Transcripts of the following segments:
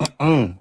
Mm.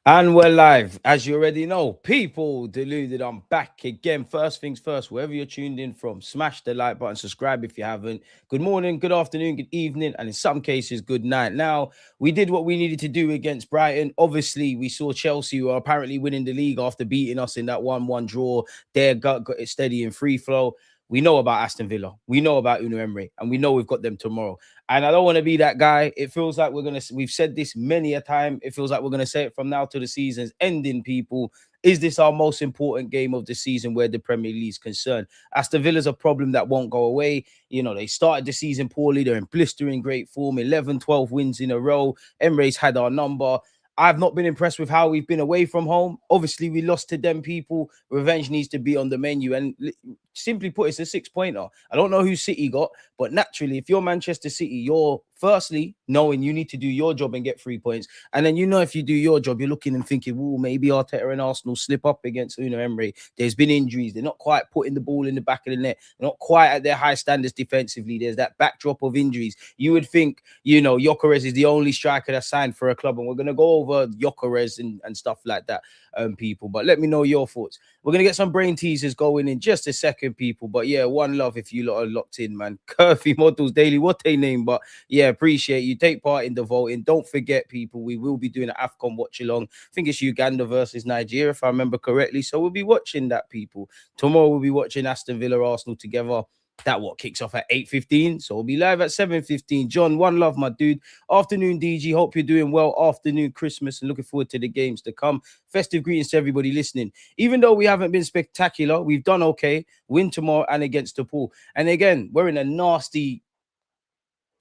And we're live, as you already know. People, deluded. I'm back again. First things first, wherever you're tuned in from, smash the like button, subscribe if you haven't. Good morning, good afternoon, good evening, and in some cases, good night. Now, we did what we needed to do against Brighton. Obviously, we saw Chelsea who are apparently winning the league after beating us in that 1-1 draw. Their gut got it steady in free flow. We know about Aston Villa. We know about Unai Emery, and we know we've got them tomorrow. And I don't want to be that guy. It feels like we've said this many a time. It feels like we're gonna say it from now to the season's ending, people. Is this our most important game of the season where the Premier League is concerned? Aston Villa's a problem that won't go away. You know, they started the season poorly. They're in blistering great form, 11, 12 wins in a row. Emre's had our number. I've not been impressed with how we've been away from home. Obviously, we lost to them people. Revenge needs to be on the menu. And simply put, it's a 6-pointer. I don't know who City got, but naturally, if you're Manchester City, you're firstly knowing you need to do your job and get 3 points. And then, if you do your job, you're looking and thinking, well, maybe Arteta and Arsenal slip up against Unai Emery. There's been injuries. They're not quite putting the ball in the back of the net. They're not quite at their high standards defensively. There's that backdrop of injuries. You would think, Gyokeres is the only striker that's signed for a club. And we're going to go over Gyokeres and stuff like that, people. But let me know your thoughts. We're going to get some brain teasers going in just a second, people. But yeah, one love if you lot are locked in, man. Curvy Models Daily, what they name. But yeah, appreciate you. Take part in the voting. Don't forget, people, we will be doing an AFCON watch along. I think it's Uganda versus Nigeria, if I remember correctly. So we'll be watching that, people. Tomorrow we'll be watching Aston Villa Arsenal together. That kicks off at 8:15. So we'll be live at 7:15. John, one love, my dude. Afternoon, DG. Hope you're doing well. Afternoon, Christmas, and looking forward to the games to come. Festive greetings to everybody listening. Even though we haven't been spectacular, we've done okay. Win tomorrow and against the pool. And again, we're in a nasty,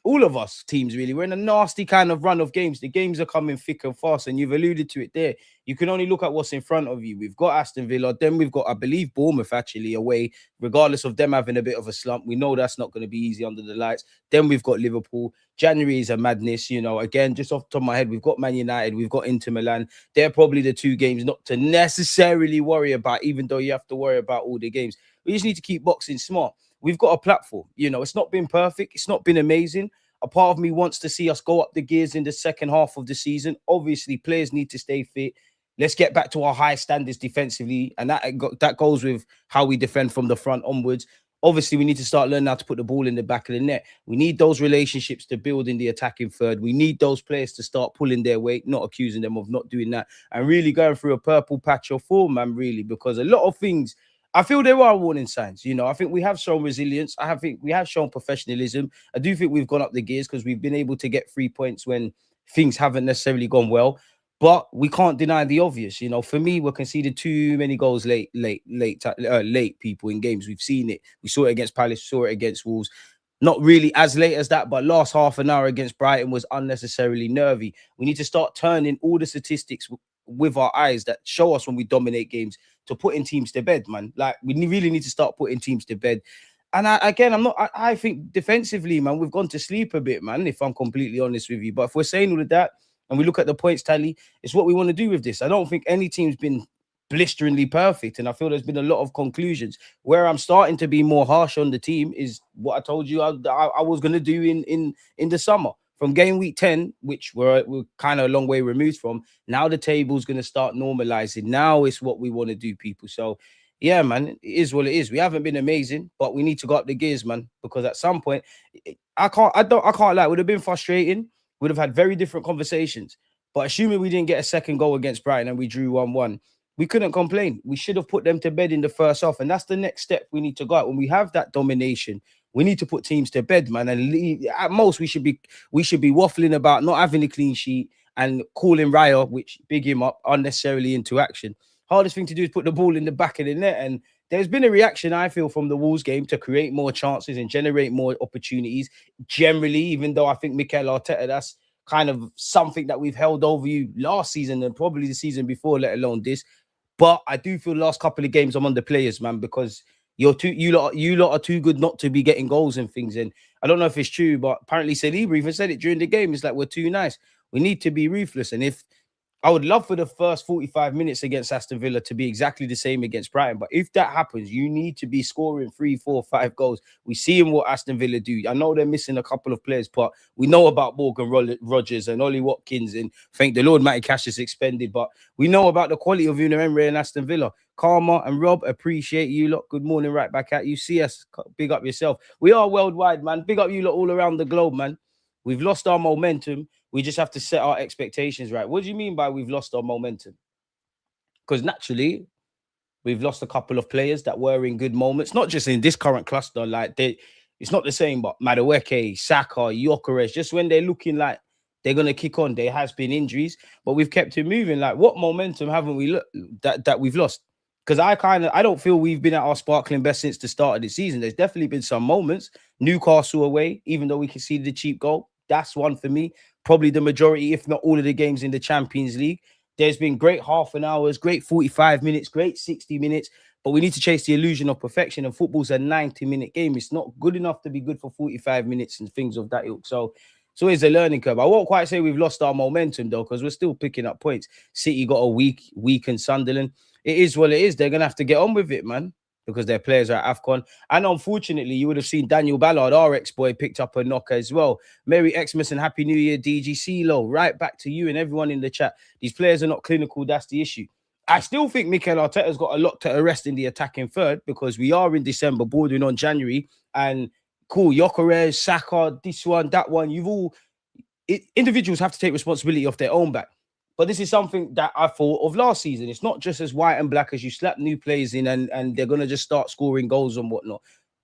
all of us teams really, we're in a nasty kind of run of games. The games are coming thick and fast, and you've alluded to it there. You can only look at what's in front of you. We've got Aston Villa, then we've got, I believe, Bournemouth actually away, regardless of them having a bit of a slump. We know that's not going to be easy under the lights. Then we've got Liverpool. January is a madness, again, just off the top of my head, we've got Man United, we've got Inter Milan. They're probably the two games not to necessarily worry about, even though you have to worry about all the games. We just need to keep boxing smart. We've got a platform. It's not been perfect. It's not been amazing. A part of me wants to see us go up the gears in the second half of the season. Obviously, players need to stay fit. Let's get back to our high standards defensively. And that goes with how we defend from the front onwards. Obviously, we need to start learning how to put the ball in the back of the net. We need those relationships to build in the attacking third. We need those players to start pulling their weight, not accusing them of not doing that, and really going through a purple patch of form, man, really, because a lot of things, I feel there are warning signs. I think we have shown resilience. I think we have shown professionalism. I do think we've gone up the gears because we've been able to get 3 points when things haven't necessarily gone well. But we can't deny the obvious. For me, we're conceded too many goals late, people in games. We've seen it. We saw it against Palace, saw it against Wolves. Not really as late as that, but last half an hour against Brighton was unnecessarily nervy. We need to start turning all the statistics with our eyes that show us when we dominate games to putting teams to bed, man. Like, we really need to start putting teams to bed. And I think defensively, man, we've gone to sleep a bit, man, if I'm completely honest with you. But if we're saying all of that and we look at the points tally, it's what we want to do with this. I don't think any team's been blisteringly perfect. And I feel there's been a lot of conclusions. Where I'm starting to be more harsh on the team is what I told you I was going to do in the summer. From game week 10, which we're kind of a long way removed from, now the table's going to start normalizing. Now it's what we want to do, people. So, yeah, man, it is what it is. We haven't been amazing, but we need to go up the gears, man, because at some point, I can't lie. It would have been frustrating. We'd have had very different conversations. But assuming we didn't get a second goal against Brighton and we drew 1-1, we couldn't complain. We should have put them to bed in the first half. And that's the next step we need to go at. When we have that domination, we need to put teams to bed, man. And at most, we should be waffling about not having a clean sheet and calling Raya, which big him up, unnecessarily into action. Hardest thing to do is put the ball in the back of the net. And there's been a reaction, I feel, from the Wolves game to create more chances and generate more opportunities. Generally, even though I think Mikel Arteta, that's kind of something that we've held over you last season and probably the season before, let alone this. But I do feel last couple of games I'm on the players, man, because you lot are too good not to be getting goals and things. And I don't know if it's true, but apparently Saliba even said it during the game. It's like, we're too nice. We need to be ruthless. And if I would love for the first 45 minutes against Aston Villa to be exactly the same against Brighton. But if that happens, you need to be scoring 3, 4, 5 goals. We see in what Aston Villa do. I know they're missing a couple of players, but we know about Morgan Rogers and Ollie Watkins. And thank the Lord, Matty Cash is expended. But we know about the quality of Unai Emery and Aston Villa. Karma and Rob, appreciate you lot. Good morning, right back at you. See us, big up yourself. We are worldwide, man. Big up you lot all around the globe, man. We've lost our momentum. We just have to set our expectations right. What do you mean by we've lost our momentum? Because naturally, we've lost a couple of players that were in good moments, not just in this current cluster. Like it's not the same, but Madueke, Saka, Gyokeres, just when they're looking like they're gonna kick on, there has been injuries, but we've kept it moving. Like, what momentum haven't we that we've lost? Because I don't feel we've been at our sparkling best since the start of the season. There's definitely been some moments. Newcastle away, even though we conceded the cheap goal, that's one for me. Probably the majority, if not all of the games in the Champions League. There's been great half an hours, great 45 minutes, great 60 minutes, but we need to chase the illusion of perfection. And football's a 90-minute game. It's not good enough to be good for 45 minutes and things of that ilk. So it's always a learning curve. I won't quite say we've lost our momentum, though, because we're still picking up points. City got a week in Sunderland. It is what it is. They're going to have to get on with it, man, because their players are at AFCON. And unfortunately, you would have seen Daniel Ballard, our ex-boy, picked up a knock as well. Merry Xmas and Happy New Year, DGC Low. Right back to you and everyone in the chat. These players are not clinical. That's the issue. I still think Mikel Arteta's got a lot to arrest in the attacking third, because we are in December, bordering on January. And cool, Gyokeres, Saka, this one, that one. Individuals have to take responsibility off their own back. But this is something that I thought of last season. It's not just as white and black as you slap new players in and they're going to just start scoring goals and whatnot.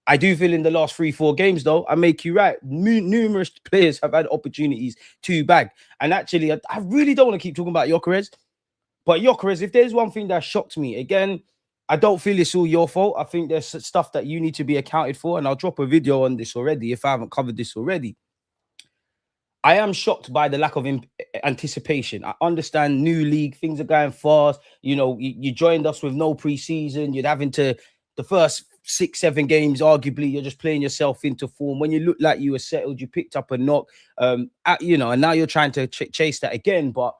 I do feel in the last 3-4 games, though, I make you right. Numerous players have had opportunities to bag. And actually, I really don't want to keep talking about Gyokeres. But Gyokeres, if there's one thing that shocked me, again, I don't feel it's all your fault. I think there's stuff that you need to be accounted for. And I'll drop a video on this already if I haven't covered this already. I am shocked by the lack of anticipation. I understand new league, things are going fast. You know, you joined us with no preseason. You're having to, the first 6-7 games, arguably, you're just playing yourself into form. When you look like you were settled, you picked up a knock, and now you're trying to chase that again. But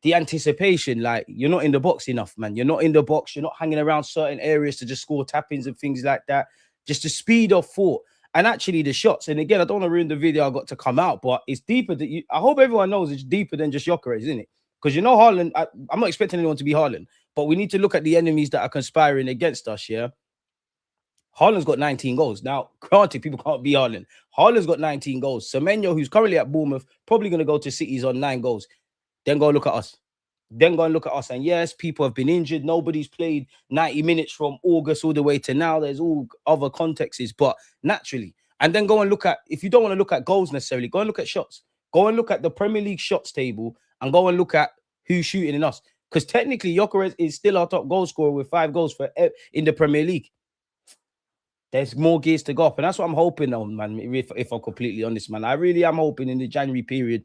the anticipation, like, you're not in the box enough, man. You're not in the box. You're not hanging around certain areas to just score tap-ins and things like that. Just the speed of thought. And actually the shots, and again, I don't want to ruin the video I got to come out, but it's deeper than I hope everyone knows it's deeper than just Gyokeres, isn't it? Because Haaland, I'm not expecting anyone to be Haaland, but we need to look at the enemies that are conspiring against us, yeah? Haaland's got 19 goals. Now, granted, people can't be Haaland. Haaland's got 19 goals. Semenyo, who's currently at Bournemouth, probably going to go to City's on 9 goals. Then go look at us. And yes, people have been injured. Nobody's played 90 minutes from August all the way to now. There's all other contexts, but naturally. And then go and look at, if you don't want to look at goals necessarily, go and look at shots. Go and look at the Premier League shots table and go and look at who's shooting in us. Because technically, Gyokeres is still our top goal scorer with 5 goals in the Premier League. There's more gears to go up. And that's what I'm hoping on, man, if I'm completely honest, man. I really am hoping in the January period,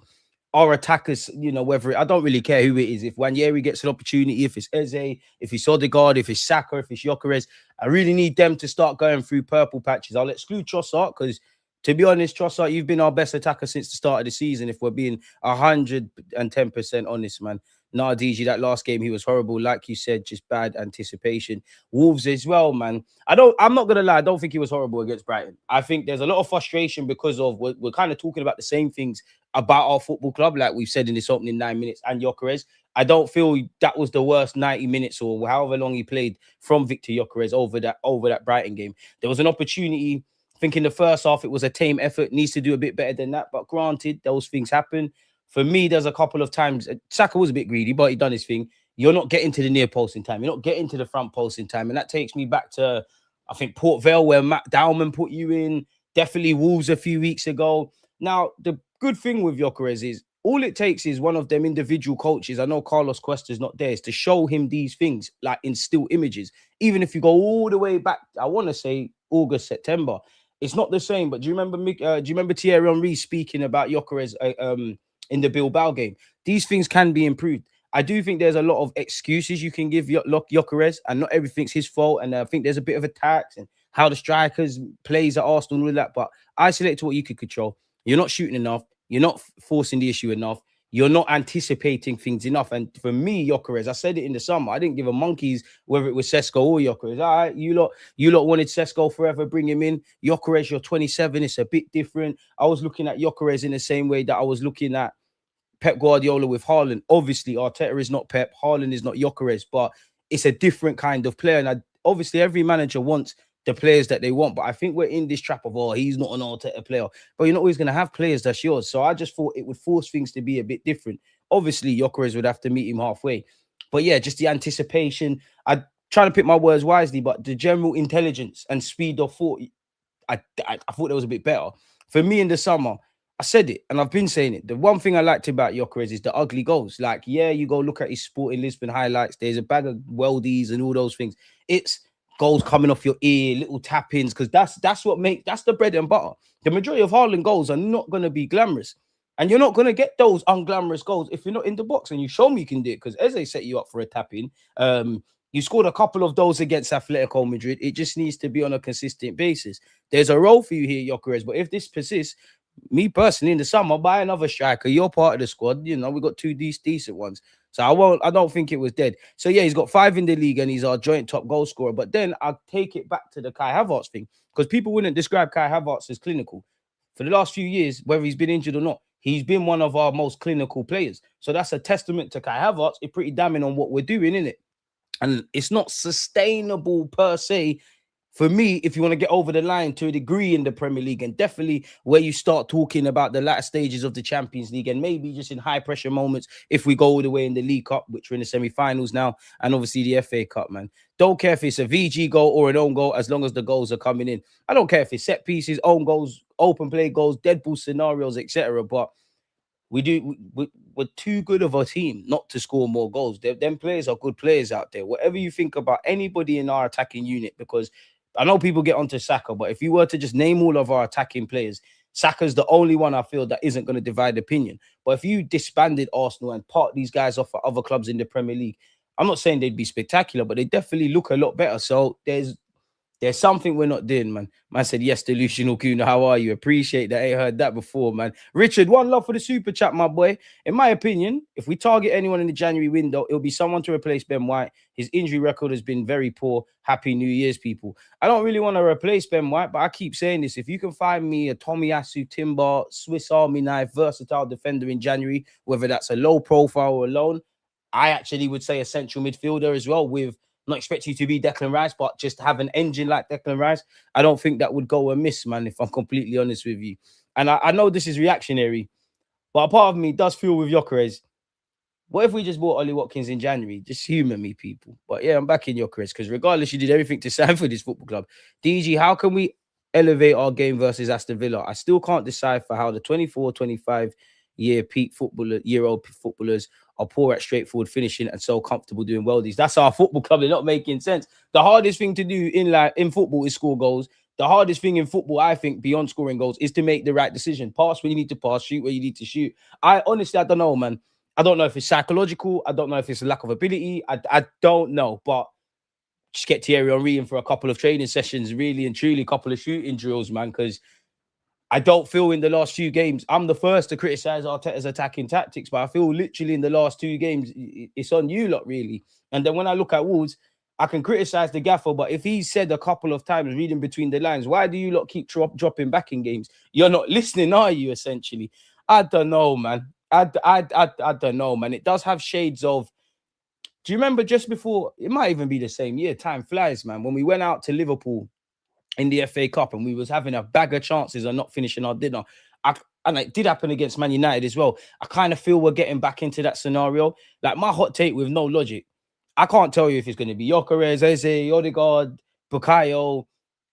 our attackers, whether I don't really care who it is. If Wanyeri gets an opportunity, if it's Eze, if it's Odegaard, if it's Saka, if it's Gyokeres, I really need them to start going through purple patches. I'll exclude Trossard because, to be honest, Trossard, you've been our best attacker since the start of the season. If we're being 110% honest, man. Nah, DG, that last game, he was horrible. Like you said, just bad anticipation. Wolves as well, man. I'm not going to lie. I don't think he was horrible against Brighton. I think there's a lot of frustration because of, we're kind of talking about the same things about our football club, like we've said in this opening 9 minutes, and Gyokeres. I don't feel that was the worst 90 minutes or however long he played from Viktor Gyokeres over that Brighton game. There was an opportunity. I think in the first half, it was a tame effort. Needs to do a bit better than that. But granted, those things happen. For me, there's a couple of times, Saka was a bit greedy, but he done his thing. You're not getting to the near post in time. You're not getting to the front post in time. And that takes me back to, I think, Port Vale, where Matt Dowman put you in. Definitely Wolves a few weeks ago. Now, the good thing with Gyokeres is all it takes is one of them individual coaches. I know Carlos Cuesta's not there, is to show him these things, like in still images. Even if you go all the way back, I want to say August, September, it's not the same. But do you remember Thierry Henry speaking about Gyokeres in the Bilbao game? These things can be improved. I do think there's a lot of excuses you can give Gyokeres, and not everything's his fault. And I think there's a bit of attacks and how the strikers plays at Arsenal and all that. But isolate to what you could control. You're not shooting enough. You're not forcing the issue enough. you're not anticipating things enough. And for me, Gyokeres, I said it in the summer, I didn't give a monkeys whether it was Sesko or Gyokeres. All right, you lot wanted Sesko forever, bring him in. Gyokeres, you're 27, it's a bit different. I was looking at Gyokeres in the same way that I was looking at Pep Guardiola with Haaland. Obviously, Arteta is not Pep, Haaland is not Gyokeres, but it's a different kind of player. And obviously, every manager wants the players that they want. But I think we're in this trap of, oh, he's not an Arteta player. But you're not always going to have players that's yours. So I just thought it would force things to be a bit different. Obviously, Gyokeres would have to meet him halfway. But yeah, just the anticipation. I try to pick my words wisely, but the general intelligence and speed of thought, I thought that was a bit better. For me in the summer, I said it and I've been saying it. The one thing I liked about Gyokeres is the ugly goals. Like, yeah, you go look at his Sporting Lisbon highlights. There's a bag of weldies and all those things. It's goals coming off your ear, little tap-ins, because that's the bread and butter. The majority of Haaland goals are not going to be glamorous. And you're not going to get those unglamorous goals if you're not in the box. And you show me you can do it, because Eze set you up for a tap-in. You scored a couple of those against Atletico Madrid. It just needs to be on a consistent basis. There's a role for you here, Gyokeres, but if this persists, me personally, in the summer, buy another striker. You're part of the squad. You know, we got two decent ones. So I don't think it was dead. So yeah, he's got 5 in the league and he's our joint top goal scorer. But then I'll take it back to the Kai Havertz thing, because people wouldn't describe Kai Havertz as clinical. For the last few years, whether he's been injured or not, he's been one of our most clinical players. So that's a testament to Kai Havertz. It's pretty damning on what we're doing, isn't it? And it's not sustainable per se for me, if you want to get over the line to a degree in the Premier League, and definitely where you start talking about the latter stages of the Champions League, and maybe just in high pressure moments, if we go all the way in the League Cup, which we're in the semi-finals now, and obviously the FA Cup, man. Don't care if it's a VG goal or an own goal, as long as the goals are coming in. I don't care if it's set pieces, own goals, open play goals, dead ball scenarios, etc. But we're too good of a team not to score more goals. Them players are good players out there. Whatever you think about anybody in our attacking unit, because I know people get onto Saka, but if you were to just name all of our attacking players, Saka's the only one I feel that isn't going to divide opinion. But if you disbanded Arsenal and part these guys off for other clubs in the Premier League, I'm not saying they'd be spectacular, but they definitely look a lot better. So there's something we're not doing, man. Man said, yes, delusional Gooner. How are you? Appreciate that. I ain't heard that before, man. Richard, one love for the super chat, my boy. In my opinion, if we target anyone in the January window, it'll be someone to replace Ben White. His injury record has been very poor. Happy New Year's, people. I don't really want to replace Ben White, but I keep saying this. If you can find me a Tomiyasu, Timber, Swiss Army knife, versatile defender in January, whether that's a low profile or a loan, I actually would say a central midfielder as well, with not expect you to be Declan Rice, but just have an engine like Declan Rice. I don't think that would go amiss, man, if I'm completely honest with you. And I know this is reactionary, but a part of me does feel with Gyokeres, what if we just bought Ollie Watkins in January? Just humour me, people. But yeah, I'm back in Gyokeres, because regardless, you did everything to sign for this football club. DG, how can we elevate our game versus Aston Villa? I still can't decipher how the 24, 25 year-old footballers are poor at straightforward finishing and so comfortable doing weldies. That's our football club. They're not making sense. The hardest thing to do in football is score goals. The hardest thing in football, I think, beyond scoring goals, is to make the right decision. Pass when you need to pass, shoot where you need to shoot. I don't know, man. I don't know if it's psychological. I don't know if it's a lack of ability. I don't know. But just get Thierry Henry in for a couple of training sessions, really and truly, a couple of shooting drills, man, because I don't feel in the last few games, I'm the first to criticize Arteta's attacking tactics, but I feel literally in the last 2 games, it's on you lot, really. And then when I look at Wolves, I can criticize the gaffer, but if he said a couple of times, reading between the lines, why do you lot keep dropping back in games? You're not listening, are you, essentially? I don't know, man. I don't know, man. It does have shades of... Do you remember just before... It might even be the same year. Time flies, man. When we went out to Liverpool in the FA Cup and we was having a bag of chances and not finishing our dinner. And it did happen against Man United as well. I kind of feel we're getting back into that scenario. Like, my hot take with no logic, I can't tell you if it's going to be Gyokeres, Eze, Odegaard, Bukayo,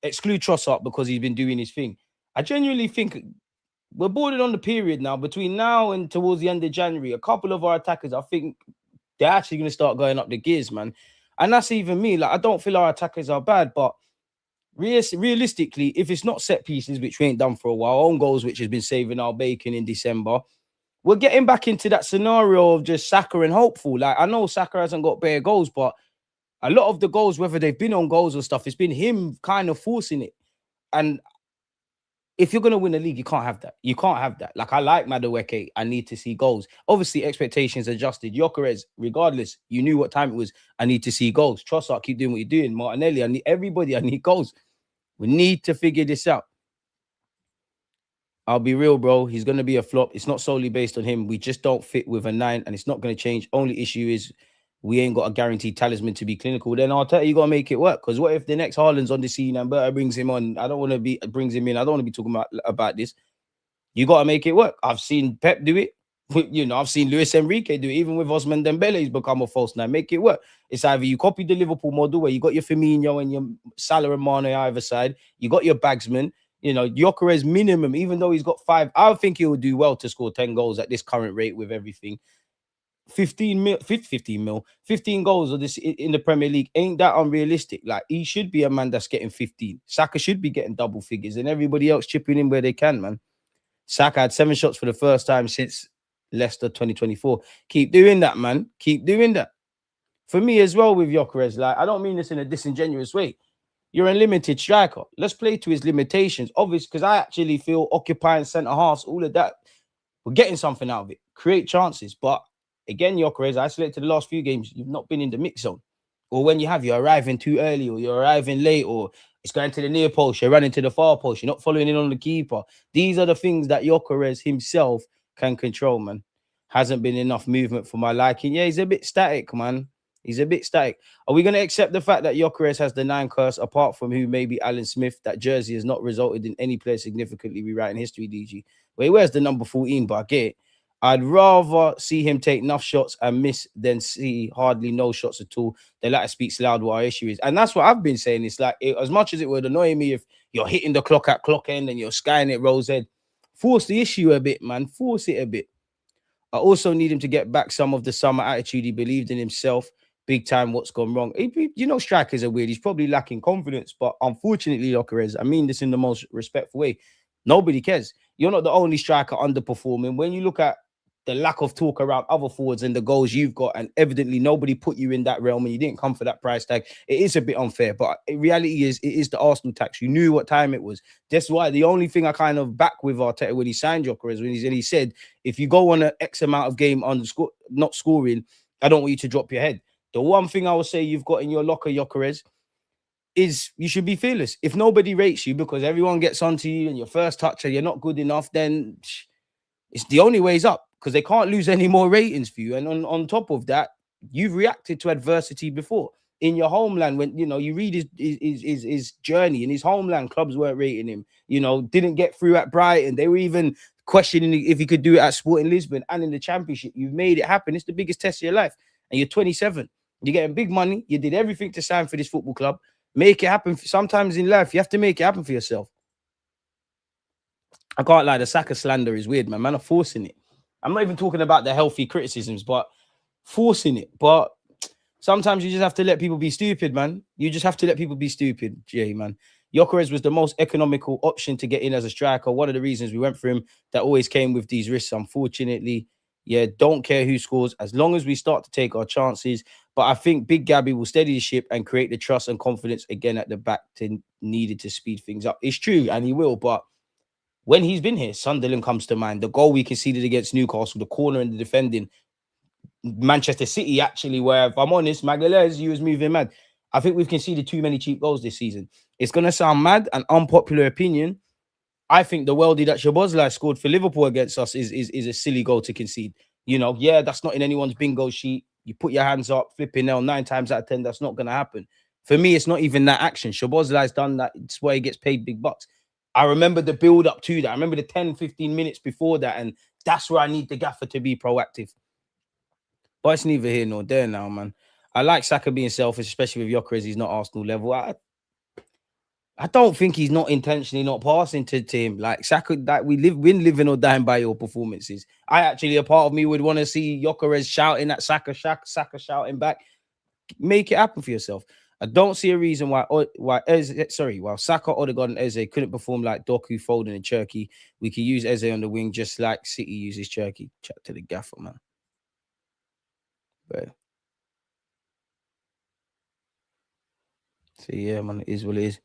exclude Trossard because he's been doing his thing. I genuinely think we're bordering on the period now, between now and towards the end of January. A couple of our attackers, I think they're actually going to start going up the gears, man. And that's even me. Like, I don't feel our attackers are bad, but realistically, if it's not set pieces, which we ain't done for a while, own goals, which has been saving our bacon in December, we're getting back into that scenario of just Saka and hopeful. Like, I know Saka hasn't got bare goals, but a lot of the goals, whether they've been on goals or stuff, it's been him kind of forcing it. And if you're gonna win the league, you can't have that. You can't have that. Like I like Madueke, I need to see goals. Obviously, expectations adjusted. Gyökeres, regardless, you knew what time it was. I need to see goals. Trossard, keep doing what you're doing. Martinelli, I need everybody. I need goals. We need to figure this out. I'll be real, bro. He's going to be a flop. It's not solely based on him. We just don't fit with a 9, and it's not going to change. Only issue is we ain't got a guaranteed talisman to be clinical. Then I'll tell you, got to make it work. Because what if the next Haaland's on the scene and Berta brings him on? I don't want to be brings him in. I don't want to be talking about this. You got to make it work. I've seen Pep do it. You know, I've seen Luis Enrique do it. Even with Osman Dembele, he's become a false nine. Make it work. It's either you copy the Liverpool model where you got your Firmino and your Salah and Mane either side. You got your bagsman. You know, Gyökeres minimum, even though he's got 5, I think he will do well to score 10 goals at this current rate with everything. 15 goals of this in the Premier League ain't that unrealistic. Like he should be a man that's getting 15. Saka should be getting double figures and everybody else chipping in where they can, man. Saka had 7 shots for the first time since Leicester 2024. Keep doing that, man. Keep doing that. For me as well with Gyökeres, like I don't mean this in a disingenuous way. You're a limited striker. Let's play to his limitations. Obviously, because I actually feel occupying centre halves, all of that, we're getting something out of it. Create chances. But again, Gyökeres, isolated the last few games, you've not been in the mix zone. Or when you have, you're arriving too early, or you're arriving late, or it's going to the near post, you're running to the far post, you're not following in on the keeper. These are the things that Gyökeres himself can control, man. Hasn't been enough movement for my liking. Yeah, he's a bit static, man. He's a bit static. Are we going to accept the fact that Gyökeres has the 9 curse, apart from who maybe Alan Smith? That jersey has not resulted in any player significantly rewriting history, DG. Well, he wears the number 14, but I get it. I'd rather see him take enough shots and miss than see hardly no shots at all. The latter speaks loud what our issue is. And that's what I've been saying. It's like, as much as it would annoy me if you're hitting the clock at clock end and you're skying it Rose Head, force the issue a bit, man. Force it a bit. I also need him to get back some of the summer attitude. He believed in himself big time. What's gone wrong? You know, strikers are weird. He's probably lacking confidence, but unfortunately, Gyökeres, I mean this in the most respectful way, nobody cares. You're not the only striker underperforming. When you look at the lack of talk around other forwards and the goals you've got, and evidently nobody put you in that realm and you didn't come for that price tag, it is a bit unfair. But in reality is, it is the Arsenal tax. You knew what time it was. That's why the only thing I kind of back with Arteta when he signed Gyökeres, when he said, if you go on an X amount of game on not scoring, I don't want you to drop your head. The one thing I will say you've got in your locker, Gyökeres, is you should be fearless. If nobody rates you because everyone gets onto you and your first touch and you're not good enough, then it's the only way is up, because they can't lose any more ratings for you. And on top of that, you've reacted to adversity before in your homeland. When you know you read his journey in his homeland, clubs weren't rating him. You know, didn't get through at Brighton. They were even questioning if he could do it at Sporting Lisbon and in the Championship. You've made it happen. It's the biggest test of your life, and you're 27. You're getting big money. You did everything to sign for this football club. Make it happen. Sometimes in life, you have to make it happen for yourself. I can't lie, the Saka slander is weird, man. Man are forcing it. I'm not even talking about the healthy criticisms, but forcing it. But sometimes you just have to let people be stupid, man. You just have to let people be stupid, Jay, man. Gyökeres was the most economical option to get in as a striker. One of the reasons we went for him, that always came with these risks, unfortunately. Yeah, don't care who scores as long as we start to take our chances. But I think Big Gabby will steady the ship and create the trust and confidence again at the back needed to speed things up. It's true, and he will, but when he's been here, Sunderland comes to mind. The goal we conceded against Newcastle, the corner and the defending. Manchester City, actually, where, if I'm honest, Magalhaes, you was moving mad. I think we've conceded too many cheap goals this season. It's going to sound mad, an unpopular opinion. I think the worldie that Szoboszlai scored for Liverpool against us is a silly goal to concede. You know, yeah, that's not in anyone's bingo sheet. You put your hands up, flipping nail, 9 times out of 10, that's not going to happen. For me, it's not even that action. Szoboszlai's done that. It's why he gets paid big bucks. I remember the build up to that. I remember the 10, 15 minutes before that. And that's where I need the gaffer to be proactive. But it's neither here nor there now, man. I like Saka being selfish, especially with Gyökeres. He's not Arsenal level. I don't think he's not intentionally not passing to him. Like Saka, that we're living or dying by your performances. I actually, a part of me would want to see Gyökeres shouting at Saka shouting back. Make it happen for yourself. I don't see a reason why while Saka, Odegaard, and Eze couldn't perform like Doku, Foden, and Cherky. We could use Eze on the wing just like City uses Cherky. Chat to the gaffer, man. But so yeah, man, it is what it is.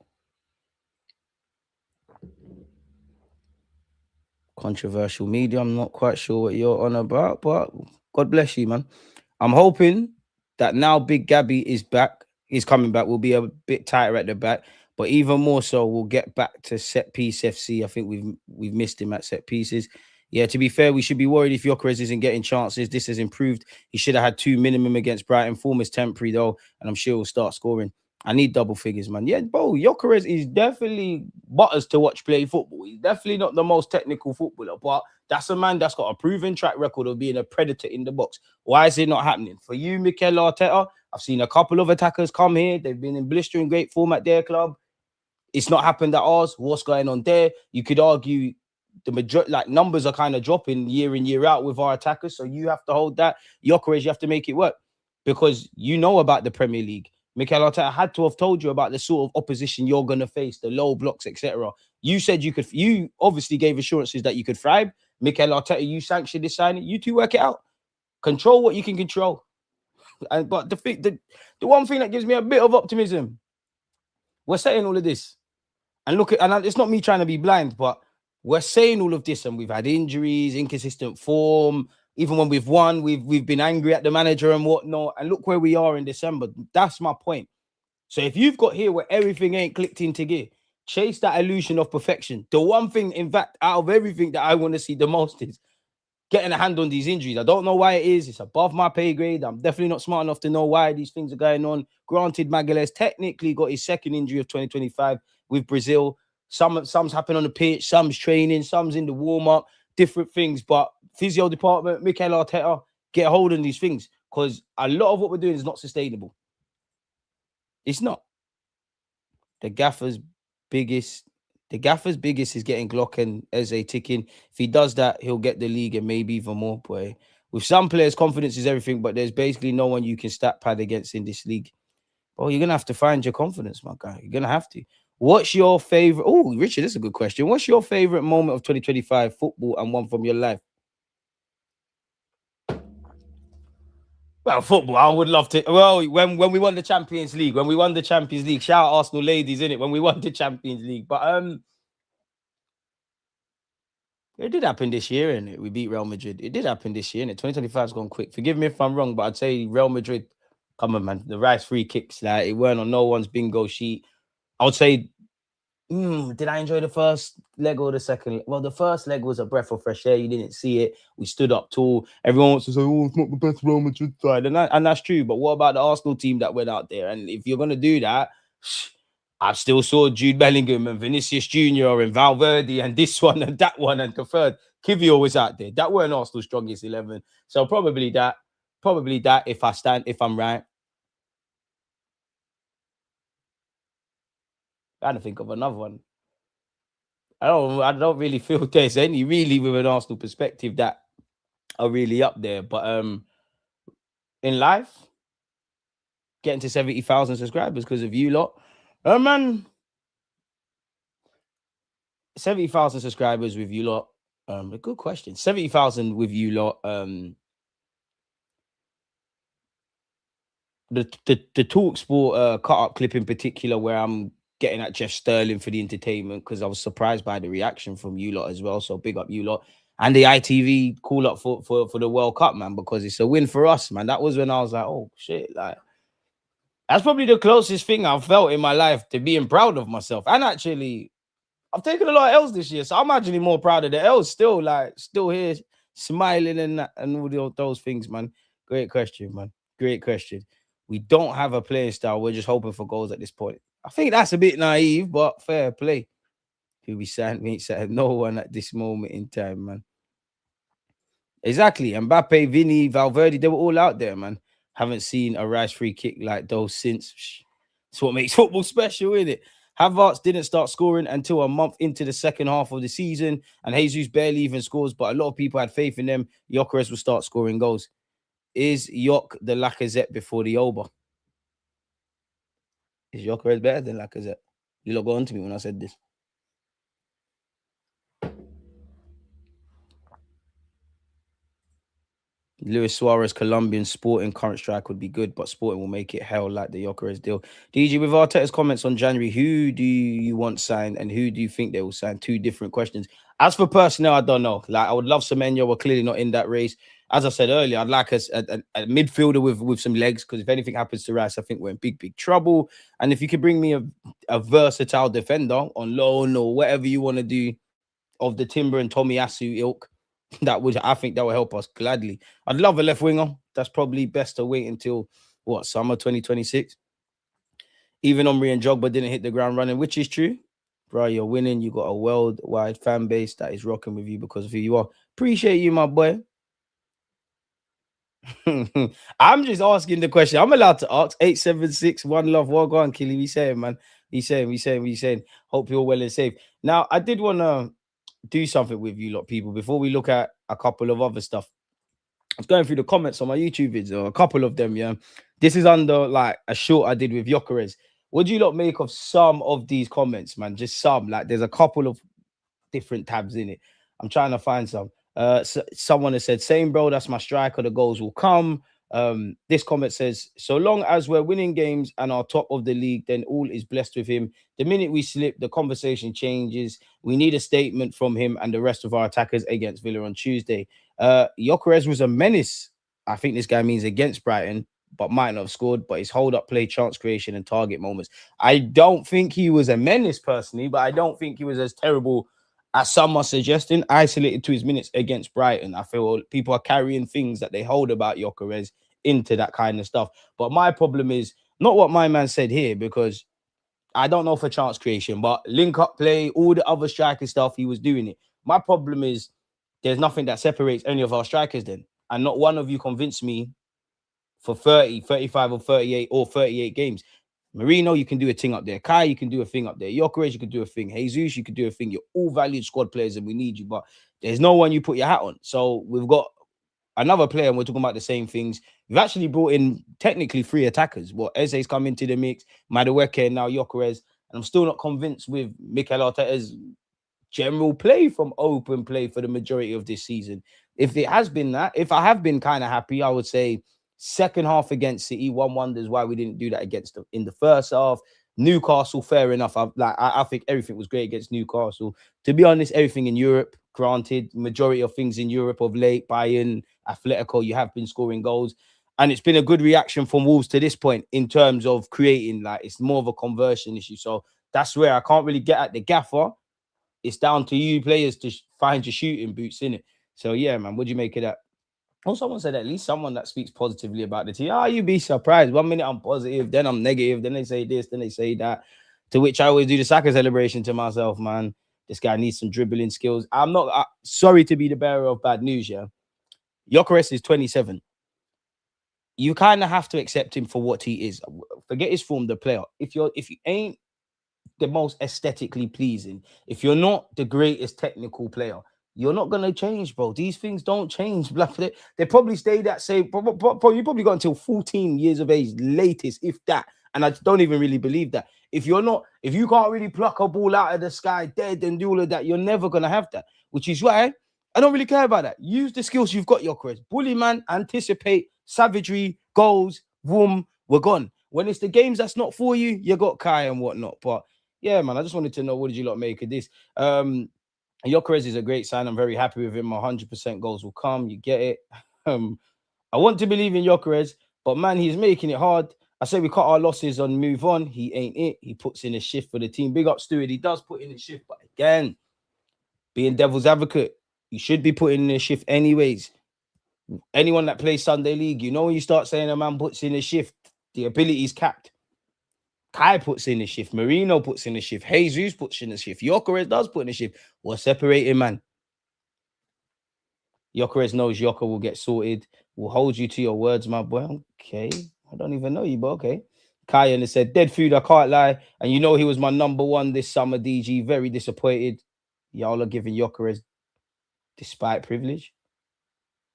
controversial media. I'm not quite sure what you're on about, but God bless you, man. I'm hoping that now Big Gabby is back. He's coming back. We'll be a bit tighter at the back, but even more so, we'll get back to set piece FC. I think we've missed him at set pieces. Yeah, to be fair, we should be worried if Gyokeres isn't getting chances. This has improved. He should have had 2 minimum against Brighton. Form is temporary though, and I'm sure he'll start scoring. I need double figures, man. Yeah, bro, Gyokeres is definitely butters to watch play football. He's definitely not the most technical footballer, but that's a man that's got a proven track record of being a predator in the box. Why is it not happening? For you, Mikel Arteta, I've seen a couple of attackers come here. They've been in blistering great form at their club. It's not happened at ours. What's going on there? You could argue the majority, like numbers are kind of dropping year in, year out with our attackers. So you have to hold that. Gyokeres, you have to make it work because you know about the Premier League. Mikel Arteta had to have told you about the sort of opposition you're going to face, the low blocks, etc. You said you could, you obviously gave assurances that you could thrive. Mikel Arteta, you sanctioned this signing. You two work it out. Control what you can control. But the one thing that gives me a bit of optimism, we're saying all of this. And look at, and it's not me trying to be blind, but we're saying all of this, and we've had injuries, inconsistent form. Even when we've won, we've been angry at the manager and whatnot. And look where we are in December. That's my point. So if you've got here where everything ain't clicked into gear, chase that illusion of perfection. The one thing, in fact, out of everything that I want to see the most is getting a hand on these injuries. I don't know why it is. It's above my pay grade. I'm definitely not smart enough to know why these things are going on. Granted, Magalhaes technically got his second injury of 2025 with Brazil. Some's happened on the pitch, some's training, some's in the warm-up, different things. But physio department, Mikel Arteta, get a hold on these things because a lot of what we're doing is not sustainable. It's not. The gaffer's biggest is getting Glock and Eze ticking. If he does that, he'll get the league and maybe even more. Boy, with some players, confidence is everything, but there's basically no one you can stat pad against in this league. Oh, you're gonna have to find your confidence, my guy. You're gonna have to. What's your favorite? Oh, Richard, this is a good question. What's your favorite moment of 2025 football and one from your life? Well, football, I would love to. Well, when we won the Champions League, shout out Arsenal ladies, innit? When we won the Champions League, but it did happen this year, and we beat Real Madrid. It did happen this year, and 2025's gone quick. Forgive me if I'm wrong, but I'd say Real Madrid. Come on, man. The Rice free kicks, like it weren't on no one's bingo sheet. I would say, did I enjoy the first leg or the second? Well, the first leg was a breath of fresh air. You didn't see it. We stood up tall. Everyone wants to say, "Oh, it's not the best Real Madrid side," and that's true. But what about the Arsenal team that went out there? And if you're gonna do that, I still saw Jude Bellingham and Vinicius Jr. and Valverde and this one and that one and the third. Kivio was out there. That weren't Arsenal's strongest 11. So probably that. If I'm right. I don't think of another one. I don't really feel there's any really with an Arsenal perspective that are really up there. But in life, getting to 70,000 subscribers because of you lot. Man, 70,000 subscribers with you lot. A good question. 70,000 with you lot. The Talk Sport cut up clip in particular, where I'm getting at Jeff Sterling for the entertainment because I was surprised by the reaction from you lot as well. So big up you lot. And the ITV call up for the World Cup, man, because it's a win for us, man. That was when I was like, oh shit, like that's probably the closest thing I've felt in my life to being proud of myself. And actually, I've taken a lot of L's this year, so I'm actually more proud of the L's still, like still here smiling and all those things, man. Great question, man. Great question. We don't have a playing style. We're just hoping for goals at this point. I think that's a bit naive, but fair play. Who we signed, we ain't signed no one at this moment in time, man. Exactly. Mbappe, Vinny, Valverde, they were all out there, man. Haven't seen a Rice free kick like those since. It's what makes football special, isn't it? Havertz didn't start scoring until a month into the second half of the season, and Jesus barely even scores, but a lot of people had faith in them. Gyokeres will start scoring goals. Is Yok the Lacazette before the Oba? Is Gyokeres better than Lacazette? You lot go on to me when I said this. Luis Suarez, Colombian, Sporting, current strike would be good, but Sporting will make it hell like the Gyökeres deal. DG, with Arteta's comments on January, who do you want signed and who do you think they will sign? Two different questions. As for personnel, I don't know. Like, I would love Semenyo. We're clearly not in that race. As I said earlier, I'd like a midfielder with some legs, because if anything happens to Rice, I think we're in big trouble. And if you could bring me a versatile defender on loan or whatever you want to do of the Timber and Tomiyasu ilk, I think that would help us gladly. I'd love a left winger. That's probably best to wait until summer 2026. Even Omri and Jogba didn't hit the ground running, which is true. Bro, you're winning. You got a worldwide fan base that is rocking with you because of who you are. Appreciate you, my boy. I'm just asking the question. I'm allowed to ask. 876 1 love. Well, go on, Killy. We saying, man. We saying. Hope you're well and safe. Now, I did want to do something with you lot, people, before we look at a couple of other stuff. I was going through the comments on my YouTube video, a couple of them. Yeah, this is under like a short I did with Gyokeres. What do you lot make of some of these comments, man? Just some. Like, there's a couple of different tabs in it. I'm trying to find some. Someone has said, same bro, that's my striker, the goals will come. This comment says, so long as we're winning games and are top of the league, then all is blessed with him. The minute we slip, the conversation changes. We need a statement from him and the rest of our attackers against Villa on Tuesday. Gyokeres was a menace. I think this guy means against Brighton, but might not have scored. But his hold-up play, chance creation, and target moments. I don't think he was a menace personally, but I don't think he was as terrible as some are suggesting, isolated to his minutes against Brighton. I feel people are carrying things that they hold about Gyokeres into that kind of stuff. But my problem is not what my man said here, because I don't know for chance creation, but link-up play, all the other striker stuff, he was doing it. My problem is there's nothing that separates any of our strikers then. And not one of you convinced me for 30, 35 or 38 games. Marino, you can do a thing up there. Kai, you can do a thing up there. Gyokeres, you can do a thing. Jesus, you can do a thing. You're all valued squad players and we need you, but there's no one you put your hat on. So we've got another player and we're talking about the same things. We've actually brought in technically 3 attackers. Eze's come into the mix, Madueke and now Gyokeres. And I'm still not convinced with Mikel Arteta's general play from open play for the majority of this season. If it has been that, if I have been kind of happy, I would say second half against City, one wonders why we didn't do that against them in the first half. Newcastle, fair enough. I think everything was great against Newcastle. To be honest, everything in Europe, granted, majority of things in Europe of late, Bayern, Atletico, you have been scoring goals. And it's been a good reaction from Wolves to this point in terms of creating, like, it's more of a conversion issue. So that's where I can't really get at the gaffer. It's down to you players to find your shooting boots, innit? So, yeah, man, what do you make of that? Oh, someone said at least someone that speaks positively about the team. You'd be surprised. 1 minute I'm positive, then I'm negative, then they say this, then they say that. To which I always do the Saka celebration to myself, man. This guy needs some dribbling skills. I'm not sorry to be the bearer of bad news, yeah. Gyokeres is 27. You kind of have to accept him for what he is. Forget his form, the player. If you ain't the most aesthetically pleasing, if you're not the greatest technical player, you're not gonna change, bro. These things don't change. They probably stay that same. You probably got until 14 years of age, latest, if that. And I don't even really believe that. If you can't really pluck a ball out of the sky dead and do all of that, you're never gonna have that. Which is why I don't really care about that. Use the skills you've got, Gyokeres. Bully, man, anticipate, savagery, goals, boom, we're gone. When it's the games that's not for you, you got Kai and whatnot. But yeah, man, I just wanted to know, what did you lot make of this? Gyokeres is a great sign. I'm very happy with him. 100% goals will come. You get it. I want to believe in Gyokeres, but man, he's making it hard. I say we cut our losses and move on. He ain't it. He puts in a shift for the team. Big up Stewart. He does put in a shift, but again, being devil's advocate, you should be putting in a shift anyways. Anyone that plays Sunday League, you know, when you start saying a man puts in a shift, the ability is capped. Kai puts in a shift. Marino puts in a shift. Jesus puts in a shift. Gyokeres does put in a shift. We're separating, man. Gyokeres knows Yoka will get sorted. We'll hold you to your words, my boy. Okay. I don't even know you, but okay. Kai has said, dead food, I can't lie. And you know he was my number one this summer, DG. Very disappointed. Y'all are giving Gyokeres despite privilege.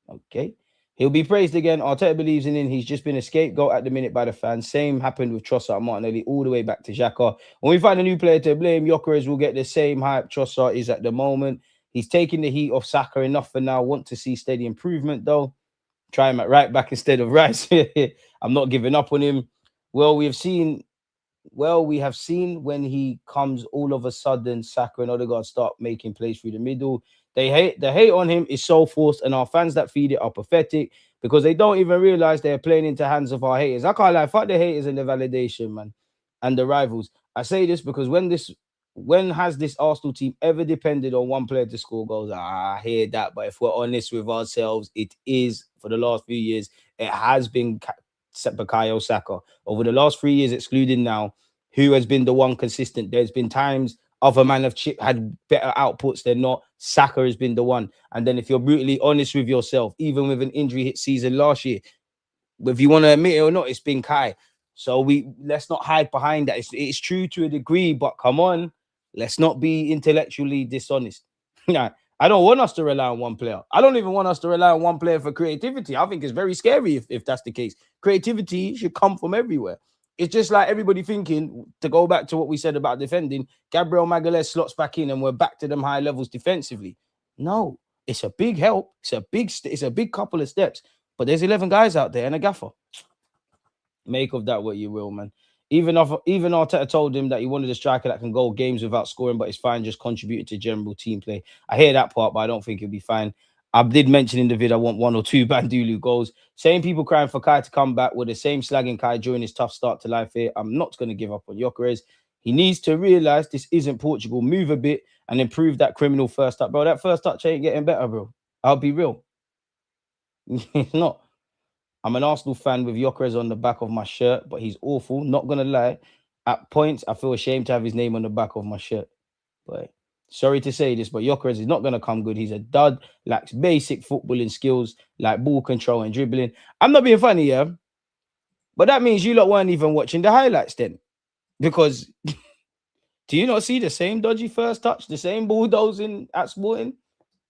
Okay. He'll be praised again. Arteta believes in him. He's just been a scapegoat at the minute by the fans. Same happened with Trossard and Martinelli all the way back to Xhaka. When we find a new player to blame, Gyokeres will get the same hype Trossard is at the moment. He's taking the heat off Saka enough for now. Want to see steady improvement, though. Try him at right back instead of Rice. I'm not giving up on him. Well, we have seen we have seen when he comes all of a sudden, Saka and Odegaard start making plays through the middle. The hate on him is so forced, and our fans that feed it are pathetic because they don't even realize they're playing into hands of our haters. I can't lie, fuck the haters and the validation, man, and the rivals. I say this because when has this Arsenal team ever depended on one player to score goals? I hear that, but if we're honest with ourselves, it is for the last few years. It has been Bukayo Saka over the last 3 years, excluding now, who has been the one consistent. There's been times other man have had better outputs than not. Saka has been the one. And then if you're brutally honest with yourself, even with an injury hit season last year, if you want to admit it or not, it's been Kai. So let's not hide behind that. It's true to a degree, but come on, let's not be intellectually dishonest. Nah, I don't want us to rely on one player. I don't even want us to rely on one player for creativity. I think it's very scary if that's the case. Creativity should come from everywhere. It's just like everybody thinking, to go back to what we said about defending, Gabriel Magalhaes slots back in and we're back to them high levels defensively. No, it's a big help. It's a big couple of steps. But there's 11 guys out there and a gaffer. Make of that what you will, man. Even Arteta told him that he wanted a striker that can go games without scoring, but it's fine just contributing to general team play. I hear that part, but I don't think he'll be fine. I did mention in the video I want 1 or 2 Bandulu goals. Same people crying for Kai to come back with the same slagging Kai during his tough start to life here. I'm not going to give up on Gyokeres. He needs to realize this isn't Portugal. Move a bit and improve that criminal first touch. Bro, that first touch ain't getting better, bro. I'll be real. It's not. I'm an Arsenal fan with Gyokeres on the back of my shirt, but he's awful. Not going to lie. At points, I feel ashamed to have his name on the back of my shirt. But sorry to say this, but Gyokeres is not going to come good. He's a dud, lacks basic footballing skills like ball control and dribbling. I'm not being funny, yeah? But that means you lot weren't even watching the highlights then. Because do you not see the same dodgy first touch, the same bulldozing at Sporting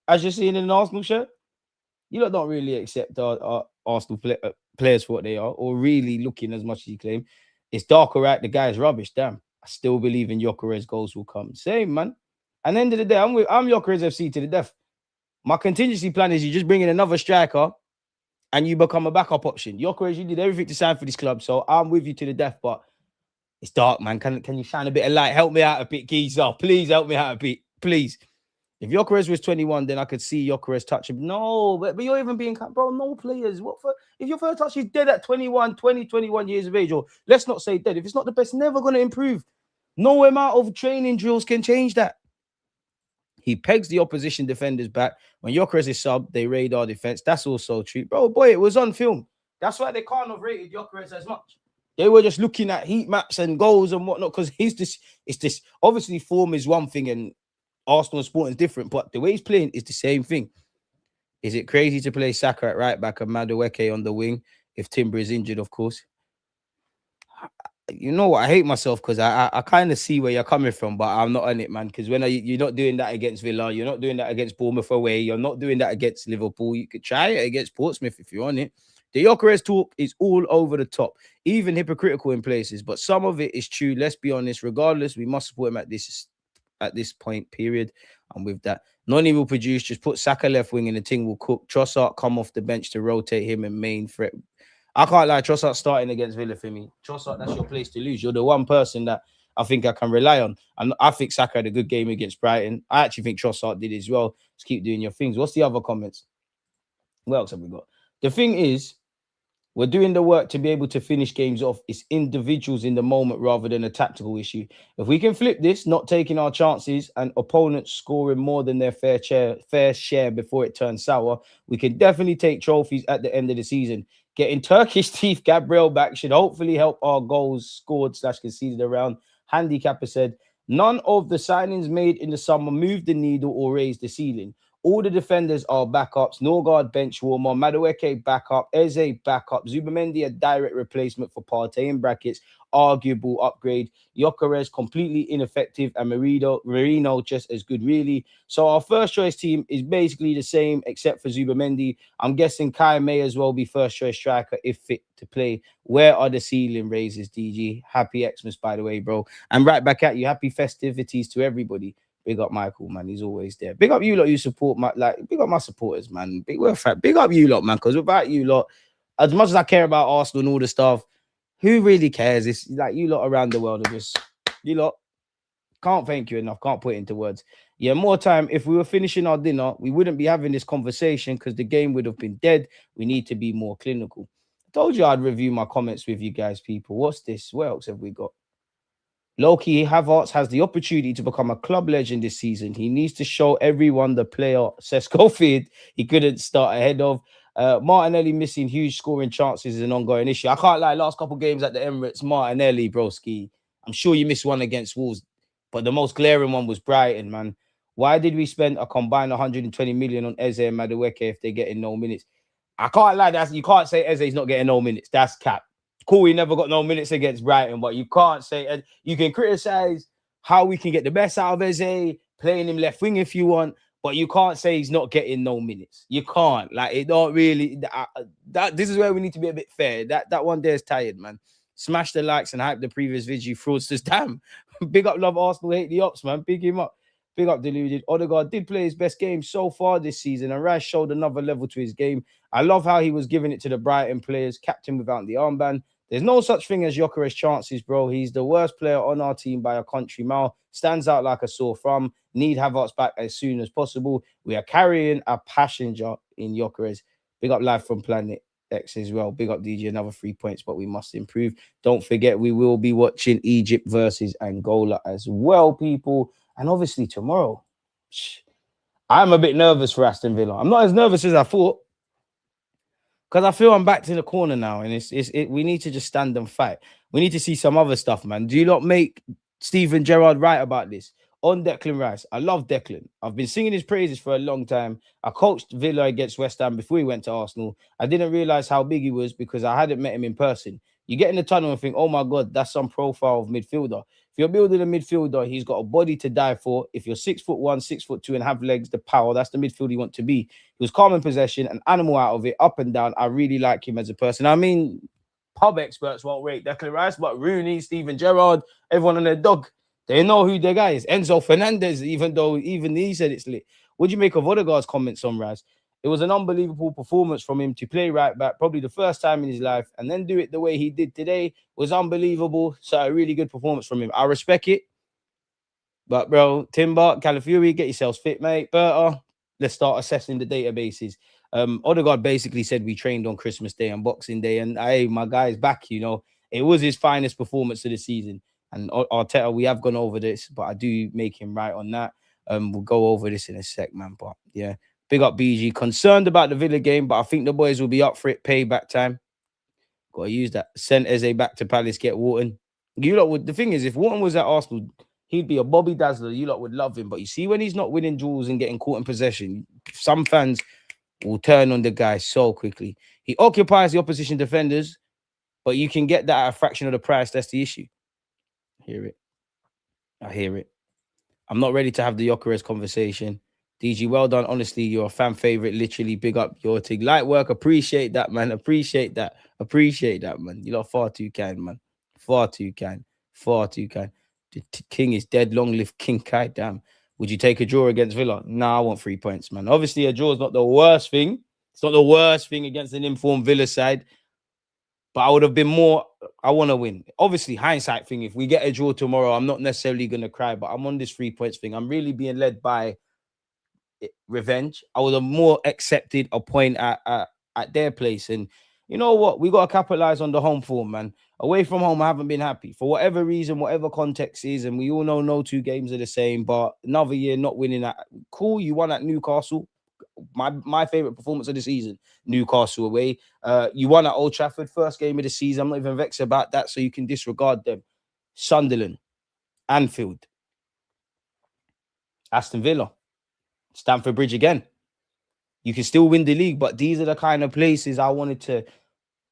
as you're seeing in an Arsenal shirt? You lot don't really accept our Arsenal players for what they are, or really looking as much as you claim. It's darker, right? The guy's rubbish. Damn. I still believe in Gyokeres goals will come. Same, man. And the end of the day, I'm Gyokeres FC to the death. My contingency plan is you just bring in another striker and you become a backup option. Gyokeres, you did everything to sign for this club, so I'm with you to the death, but it's dark, man. Can you shine a bit of light? Help me out a bit, Keezer. Please help me out a bit. Please. If Gyokeres was 21, then I could see Gyokeres touch him. No, but you're even being... Bro, no players. What for? If your first touch is dead at 21 years of age, or let's not say dead. If it's not the best, never going to improve. No amount of training drills can change that. He pegs the opposition defenders back. When Gyokeres is sub, they raid our defense. That's also true. Bro, boy, it was on film. That's why they can't have rated Gyokeres as much. They were just looking at heat maps and goals and whatnot, because it's this... Obviously, form is one thing and Arsenal and Sporting is different, but the way he's playing is the same thing. Is it crazy to play Saka at right back and Madueke on the wing if Timber is injured, of course? You know what? I hate myself because I kind of see where you're coming from, but I'm not on it, man. Because when you're not doing that against Villa, you're not doing that against Bournemouth away, you're not doing that against Liverpool. You could try it against Portsmouth if you're on it. The Gyokeres talk is all over the top, even hypocritical in places, but some of it is true. Let's be honest. Regardless, we must support him at this point, period. And with that, Noni will produce. Just put Saka left wing and the thing will cook. Trossard come off the bench to rotate him and main threat. I can't lie, Trossard starting against Villa for me. Trossard, that's your place to lose. You're the one person that I think I can rely on. And I think Saka had a good game against Brighton. I actually think Trossard did as well. Just keep doing your things. What's the other comments? What else have we got? The thing is, we're doing the work to be able to finish games off. It's individuals in the moment rather than a tactical issue. If we can flip this, not taking our chances and opponents scoring more than their fair share before it turns sour, we can definitely take trophies at the end of the season. Getting Turkish Teeth Gabriel back should hopefully help our goals scored / conceded around. Handicapper said, none of the signings made in the summer moved the needle or raised the ceiling. All the defenders are backups. Norgard bench warmer. Madueke backup. Eze backup. Zubamendi a direct replacement for Partey in brackets. Arguable upgrade. Gyokeres completely ineffective. And Merino just as good, really. So our first choice team is basically the same except for Zubamendi. I'm guessing Kai may as well be first choice striker if fit to play. Where are the ceiling raises, DG? Happy Xmas, by the way, bro. And right back at you. Happy festivities to everybody. Big up Michael, man. He's always there. Big up you lot. You support big up my supporters, man. Big up you lot, man. Because without you lot, as much as I care about Arsenal and all the stuff, who really cares? It's like you lot around the world are just you lot. Can't thank you enough. Can't put it into words. Yeah, more time. If we were finishing our dinner, we wouldn't be having this conversation because the game would have been dead. We need to be more clinical. I told you I'd review my comments with you guys, people. What's this? What else have we got? Loki Havertz has the opportunity to become a club legend this season. He needs to show everyone the player Sesko feared he couldn't start ahead of. Martinelli missing huge scoring chances is an ongoing issue. I can't lie, last couple games at the Emirates, Martinelli, broski. I'm sure you missed one against Wolves, but the most glaring one was Brighton, man. Why did we spend a combined 120 million on Eze and Madueke if they're getting no minutes? I can't lie, you can't say Eze's not getting no minutes. That's cap. Cool, he never got no minutes against Brighton, but you can't say you can criticize how we can get the best out of Eze, playing him left wing if you want, but you can't say he's not getting no minutes. You can't. Like, it don't really. This is where we need to be a bit fair. That one there is tired, man. Smash the likes and hype the previous video, fraudsters. Damn. Big up, love Arsenal, hate the ops, man. Big him up. Big up, Deluded. Odegaard did play his best game so far this season, and Rice showed another level to his game. I love how he was giving it to the Brighton players, captain without the armband. There's no such thing as Gyokeres chances, bro. He's the worst player on our team by a country mile. Stands out like a sore thumb. Need Havertz back as soon as possible. We are carrying a passenger in Gyokeres. Big up live from Planet X as well. Big up DJ, another 3 points, but we must improve. Don't forget, we will be watching Egypt versus Angola as well, people. And obviously tomorrow, I'm a bit nervous for Aston Villa. I'm not as nervous as I thought, because I feel I'm backed in the corner now, and we need to just stand and fight. We need to see some other stuff, man. Do you not make Steven Gerrard right about this? On Declan Rice, I love Declan. I've been singing his praises for a long time. I coached Villa against West Ham before he went to Arsenal. I didn't realize how big he was because I hadn't met him in person. You get in the tunnel and think, oh my God, that's some profile of midfielder. If you're building a midfielder, he's got a body to die for. If you're 6'1", 6'2", and have legs, the power, that's the midfield you want to be. He was calm in possession, an animal out of it, up and down. I really like him as a person. I mean, pub experts won't rate Declan Rice, but Rooney, Steven Gerrard, everyone on their dog, they know who their guy is. Enzo Fernandez, even he said it's lit. What do you make of Odegaard's comments on Rice? It was an unbelievable performance from him to play right back, probably the first time in his life, and then do it the way he did today was unbelievable. So a really good performance from him. I respect it. But, bro, Timber, Calafiori, get yourselves fit, mate. Berta, let's start assessing the databases. Odegaard basically said we trained on Christmas Day and Boxing Day, and hey, my guy's back, you know. It was his finest performance of the season. And Arteta, we have gone over this, but I do make him right on that. We'll go over this in a sec, man. But, yeah. Big up BG. Concerned about the Villa game, but I think the boys will be up for it. Payback time. Got to use that. Send Eze back to Palace, get Wharton. You lot would. The thing is, if Wharton was at Arsenal, he'd be a Bobby Dazzler. You lot would love him. But you see, when he's not winning duels and getting caught in possession, some fans will turn on the guy so quickly. He occupies the opposition defenders, but you can get that at a fraction of the price. That's the issue. I hear it. I'm not ready to have the Gyokeres conversation. DG, well done. Honestly, you're a fan favorite. Literally, big up your thing. Light work. Appreciate that, man. Appreciate that, man. You lot far too kind, man. Far too kind. The king is dead. Long live King Kai. Damn. Would you take a draw against Villa? Nah, I want 3 points, man. Obviously, a draw is not the worst thing. It's not the worst thing against an informed Villa side. But I would have been more, I want to win. Obviously, hindsight thing. If we get a draw tomorrow, I'm not necessarily going to cry, but I'm on this 3 points thing. I'm really being led by revenge. I would have more accepted a point at their place. And you know what? We got to capitalize on the home form, man. Away from home, I haven't been happy. For whatever reason, whatever context is, and we all know no two games are the same, but another year not winning that. Cool, you won at Newcastle. My favorite performance of the season, Newcastle away. You won at Old Trafford, first game of the season. I'm not even vexed about that, so you can disregard them. Sunderland, Anfield, Aston Villa, Stamford Bridge again. You can still win the league, but these are the kind of places I wanted to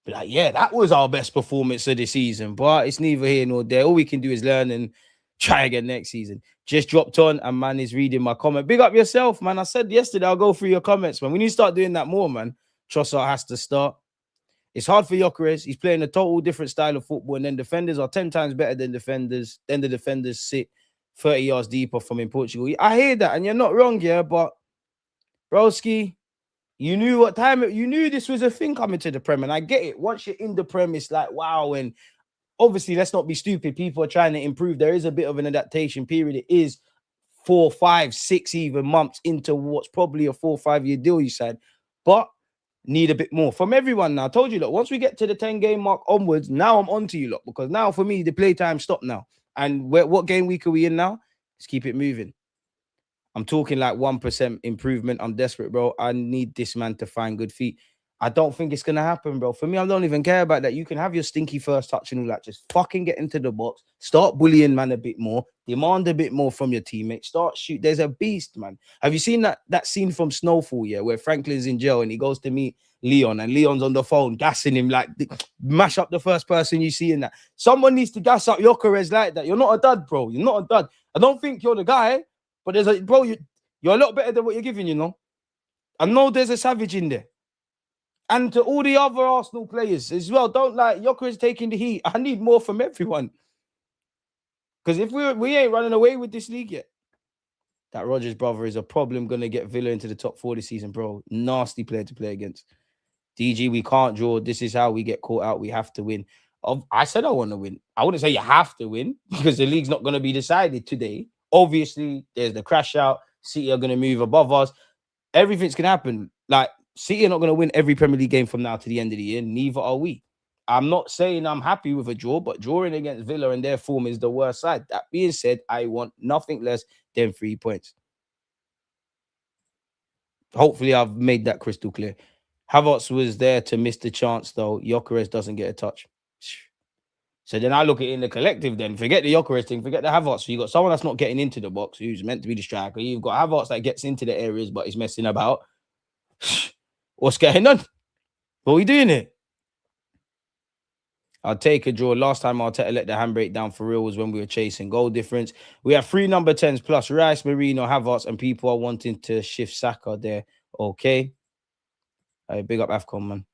be like, yeah, that was our best performance of the season, but it's neither here nor there. All we can do is learn and try again next season. Just dropped on and man is reading my comment. Big up yourself, man. I said yesterday I'll go through your comments, man. We need to start doing that more, man. Trossard has to start. It's hard for Gyokeres. He's playing a total different style of football, and then defenders are 10 times better than defenders. Then the defenders sit. 30 yards deeper from in Portugal. I hear that, and you're not wrong, yeah, but broski, you knew what time you knew this was a thing coming to the Prem, and I get it. Once you're in the Prem, it's like wow. And obviously, let's not be stupid. People are trying to improve. There is a bit of an adaptation period. It is 4, 5, 6 even months into what's probably a 4 or 5 year deal, you said, but need a bit more from everyone now. I told you, look, once we get to the 10-game mark onwards, now I'm on to you, look, because now for me, the playtime stopped now. And what game week are we in now? Let's keep it moving. I'm talking like 1% improvement. I'm desperate, bro. I need this man to find good feet. I don't think it's going to happen, bro. For me, I don't even care about that. You can have your stinky first touch and all that. Just fucking get into the box. Start bullying, man, a bit more. Demand a bit more from your teammates. Start shoot. There's a beast, man. Have you seen that scene from Snowfall, yeah, where Franklin's in jail and he goes to meet Leon and Leon's on the phone gassing him like, mash up the first person you see in that. Someone needs to gas up Gyokeres like that. You're not a dud, bro. You're not a dud. I don't think you're the guy, but there's a, bro, you're a lot better than what you're giving, you know. I know there's a savage in there. And to all the other Arsenal players as well, don't like Gyokeres taking the heat. I need more from everyone. Because if we ain't running away with this league yet, that Rodgers brother is a problem going to get Villa into the top 4 this season, bro. Nasty player to play against. DG, we can't draw. This is how we get caught out. We have to win. I said I want to win. I wouldn't say you have to win because the league's not going to be decided today. Obviously, there's the crash out. City are going to move above us. Everything's going to happen. Like, City are not going to win every Premier League game from now to the end of the year. Neither are we. I'm not saying I'm happy with a draw, but drawing against Villa and their form is the worst side. That being said, I want nothing less than 3 points. Hopefully, I've made that crystal clear. Havertz was there to miss the chance, though. Gyokeres doesn't get a touch. So then I look at it in the collective then. Forget the Gyokeres thing. Forget the Havertz. So you got someone that's not getting into the box, who's meant to be the striker. You've got Havertz that gets into the areas, but he's messing about. What's going on? What are we doing here? I'll take a draw. Last time Arteta let the handbrake down for real was when we were chasing goal difference. We have 3 number 10s plus Rice, Marino, Havertz, and people are wanting to shift Saka there. Okay. Big up AFCON, man.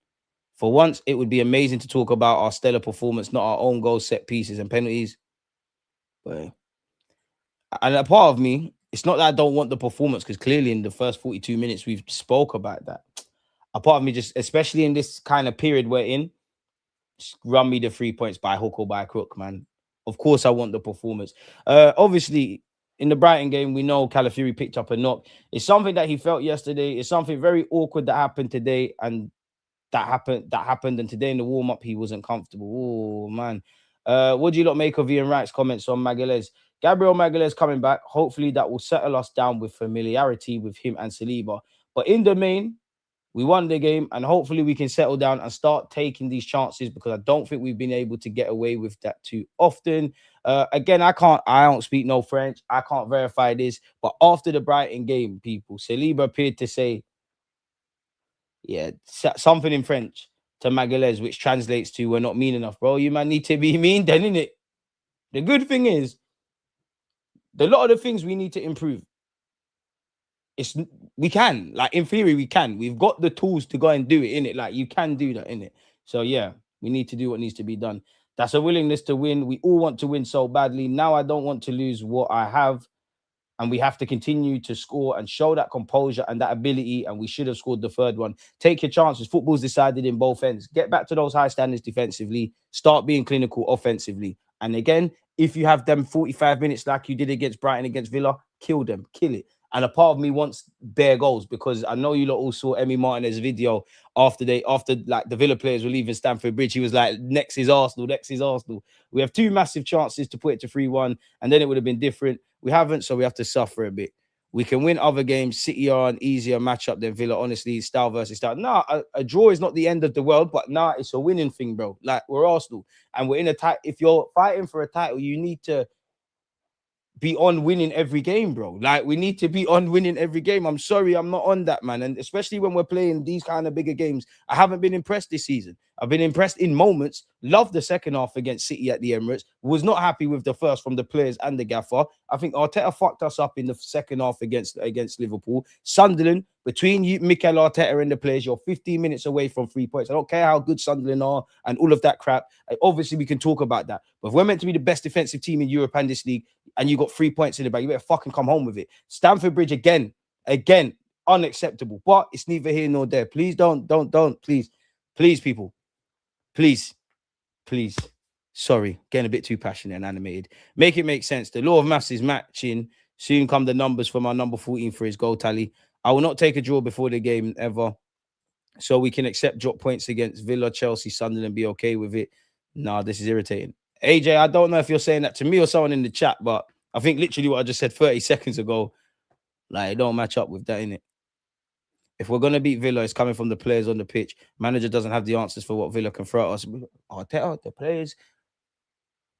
For once, it would be amazing to talk about our stellar performance, not our own goals, set pieces, and penalties. But, and a part of me, it's not that I don't want the performance, because clearly in the first 42 minutes, we've spoke about that. A part of me just, especially in this kind of period we're in, just run me the 3 points by hook or by crook, man. Of course, I want the performance. Obviously, in the Brighton game, we know Calafiori picked up a knock. It's something that he felt yesterday. It's something very awkward that happened today, and that happened. And today in the warm-up, he wasn't comfortable. Oh, man. What do you lot make of Ian Wright's comments on Magalhaes? Gabriel Magalhaes coming back. Hopefully, that will settle us down with familiarity with him and Saliba. But in the main, we won the game, and hopefully we can settle down and start taking these chances, because I don't think we've been able to get away with that too often. Again, I don't speak no French. I can't verify this. But after the Brighton game, people, Saliba appeared to say, something in French to Magalhaes, which translates to, we're not mean enough, bro. You man need to be mean then, innit? The good thing is, a lot of the things we need to improve, we can, like, in theory, we can. We've got the tools to go and do it, innit? Like, you can do that, innit? So, yeah, we need to do what needs to be done. That's a willingness to win. We all want to win so badly. Now I don't want to lose what I have. And we have to continue to score and show that composure and that ability. And we should have scored the third one. Take your chances. Football's decided in both ends. Get back to those high standards defensively. Start being clinical offensively. And again, if you have them 45 minutes like you did against Brighton, against Villa, kill them. Kill it. And a part of me wants bare goals, because I know you lot all saw Emi Martinez's video after like the Villa players were leaving Stamford Bridge. He was like, next is Arsenal, next is Arsenal. We have 2 massive chances to put it to 3-1, and then it would have been different. We haven't, so we have to suffer a bit. We can win other games. City are an easier matchup than Villa, honestly, style versus style. A draw is not the end of the world, but it's a winning thing, bro. Like, we're Arsenal, and we're in a title. If you're fighting for a title, you need to be on winning every game, bro. Like, we need to be on winning every game. I'm sorry, I'm not on that, man. And especially when we're playing these kind of bigger games, I haven't been impressed this season. I've been impressed in moments, Loved the second half against City at the Emirates. Was not happy with the first from the players and the gaffer. I think Arteta fucked us up in the second half against Liverpool. Sunderland, between you, Mikel Arteta and the players, you're 15 minutes away from 3 points. I don't care how good Sunderland are and all of that crap. Obviously, we can talk about that. But if we're meant to be the best defensive team in Europe and this league, and you got 3 points in the bag, you better fucking come home with it. Stamford Bridge again, unacceptable. But it's neither here nor there. Please don't, please, people, please. Sorry, getting a bit too passionate and animated. Make it make sense. The law of maths is matching. Soon come the numbers from our number 14 for his goal tally. I will not take a draw before the game ever, so we can accept drop points against Villa, Chelsea, Sunderland, be okay with it. Nah, this is irritating. AJ, I don't know if you're saying that to me or someone in the chat, but I think literally what I just said 30 seconds ago, like, it don't match up with that, innit? If we're going to beat Villa, it's coming from the players on the pitch. Manager doesn't have the answers for what Villa can throw at us. Arteta, the players,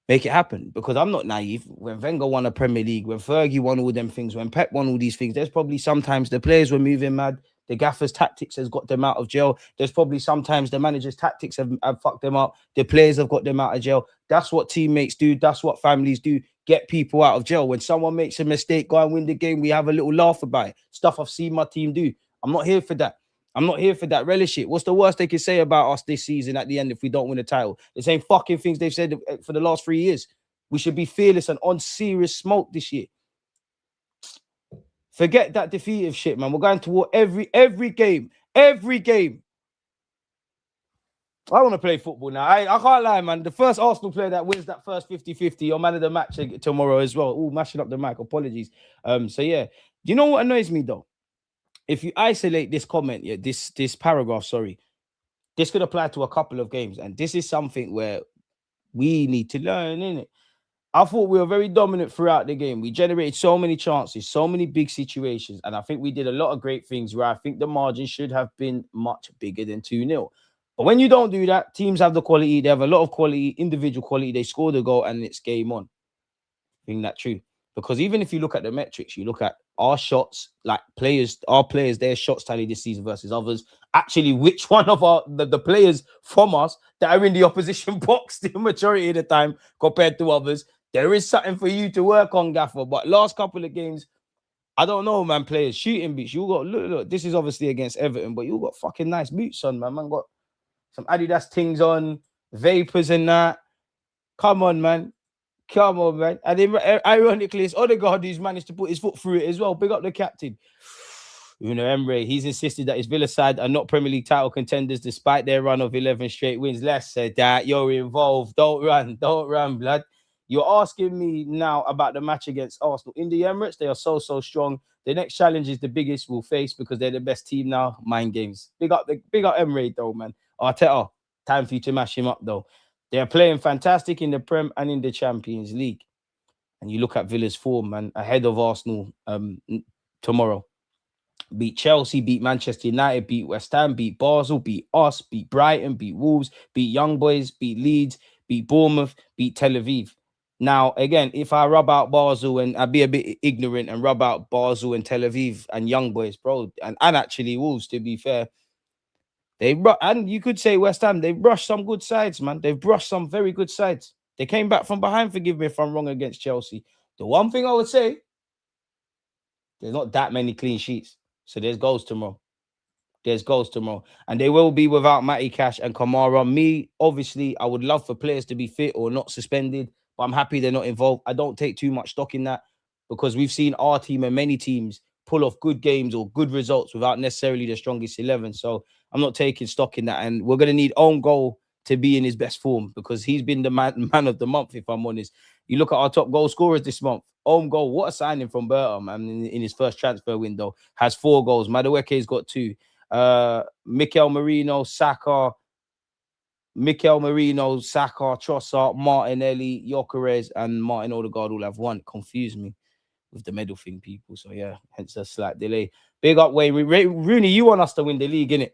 make it happen. Because I'm not naive. When Wenger won a Premier League, when Fergie won all them things, when Pep won all these things, there's probably sometimes the players were moving mad. The gaffer's tactics has got them out of jail. There's probably sometimes the manager's tactics have fucked them up. The players have got them out of jail. That's what teammates do. That's what families do. Get people out of jail. When someone makes a mistake, go and win the game, we have a little laugh about it. Stuff I've seen my team do. I'm not here for that. I'm not here for that. Relish it. What's the worst they can say about us this season at the end if we don't win a title? The same fucking things they've said for the last 3 years. We should be fearless and on serious smoke this year. Forget that defeative shit, man. We're going to war every game. Every game. I want to play football now. I can't lie, man. The first Arsenal player that wins that first 50-50 or man of the match tomorrow as well. Oh, mashing up the mic. Apologies. So, yeah. Do you know what annoys me, though? If you isolate this comment, this paragraph, sorry, this could apply to a couple of games. And this is something where we need to learn, innit? I thought we were very dominant throughout the game. We generated so many chances, so many big situations. And I think we did a lot of great things where I think the margin should have been much bigger than 2-0. But when you don't do that, teams have the quality. They have a lot of quality, individual quality. They score the goal and it's game on. I think that's true. Because even if you look at the metrics, you look at our shots, like our players, their shots tally this season versus others. Actually, which one of the players from us that are in the opposition box the majority of the time compared to others, there is something for you to work on, Gaffer. But last couple of games, I don't know, man, players. Shooting boots. You got, look, this is obviously against Everton, but you got fucking nice boots on, man. Man got some Adidas things on, vapors and that. Come on, man. Come on, man. And then, ironically, it's Odegaard who's managed to put his foot through it as well. Big up the captain. Emre, he's insisted that his Villa side are not Premier League title contenders despite their run of 11 straight wins. Less said that. You're involved. Don't run, blood. You're asking me now about the match against Arsenal. In the Emirates, they are so strong. The next challenge is the biggest we'll face because they're the best team now. Mind games. Big up Emre, though, man. Arteta, time for you to mash him up, though. They're playing fantastic in the Prem and in the Champions League. And you look at Villa's form, man, ahead of Arsenal tomorrow. Beat Chelsea, beat Manchester United, beat West Ham, beat Basel, beat us, beat Brighton, beat Wolves, beat Young Boys, beat Leeds, beat Bournemouth, beat Tel Aviv. Now, again, if I rub out Basel and I'd be a bit ignorant and rub out Basel and Tel Aviv and Young Boys, bro, and actually Wolves, to be fair, and you could say West Ham, they've brushed some good sides, man. They've brushed some very good sides. They came back from behind, forgive me if I'm wrong, against Chelsea. The one thing I would say, there's not that many clean sheets. So there's goals tomorrow. And they will be without Matty Cash and Kamara. Me, obviously, I would love for players to be fit or not suspended, but I'm happy they're not involved. I don't take too much stock in that because we've seen our team and many teams pull off good games or good results without necessarily the strongest 11. So I'm not taking stock in that. And we're going to need own goal to be in his best form because he's been the man of the month, if I'm honest. You look at our top goal scorers this month. Own goal, what a signing from Burton, man, in his first transfer window. Has 4 goals. Madueke's got 2. Mikel Merino, Saka, Trossard, Martinelli, Gyokeres, and Martin Odegaard all have 1. Confuse me with the medal thing, people. So, yeah, hence a slight delay. Big up, Wayne. Rooney, you want us to win the league, innit?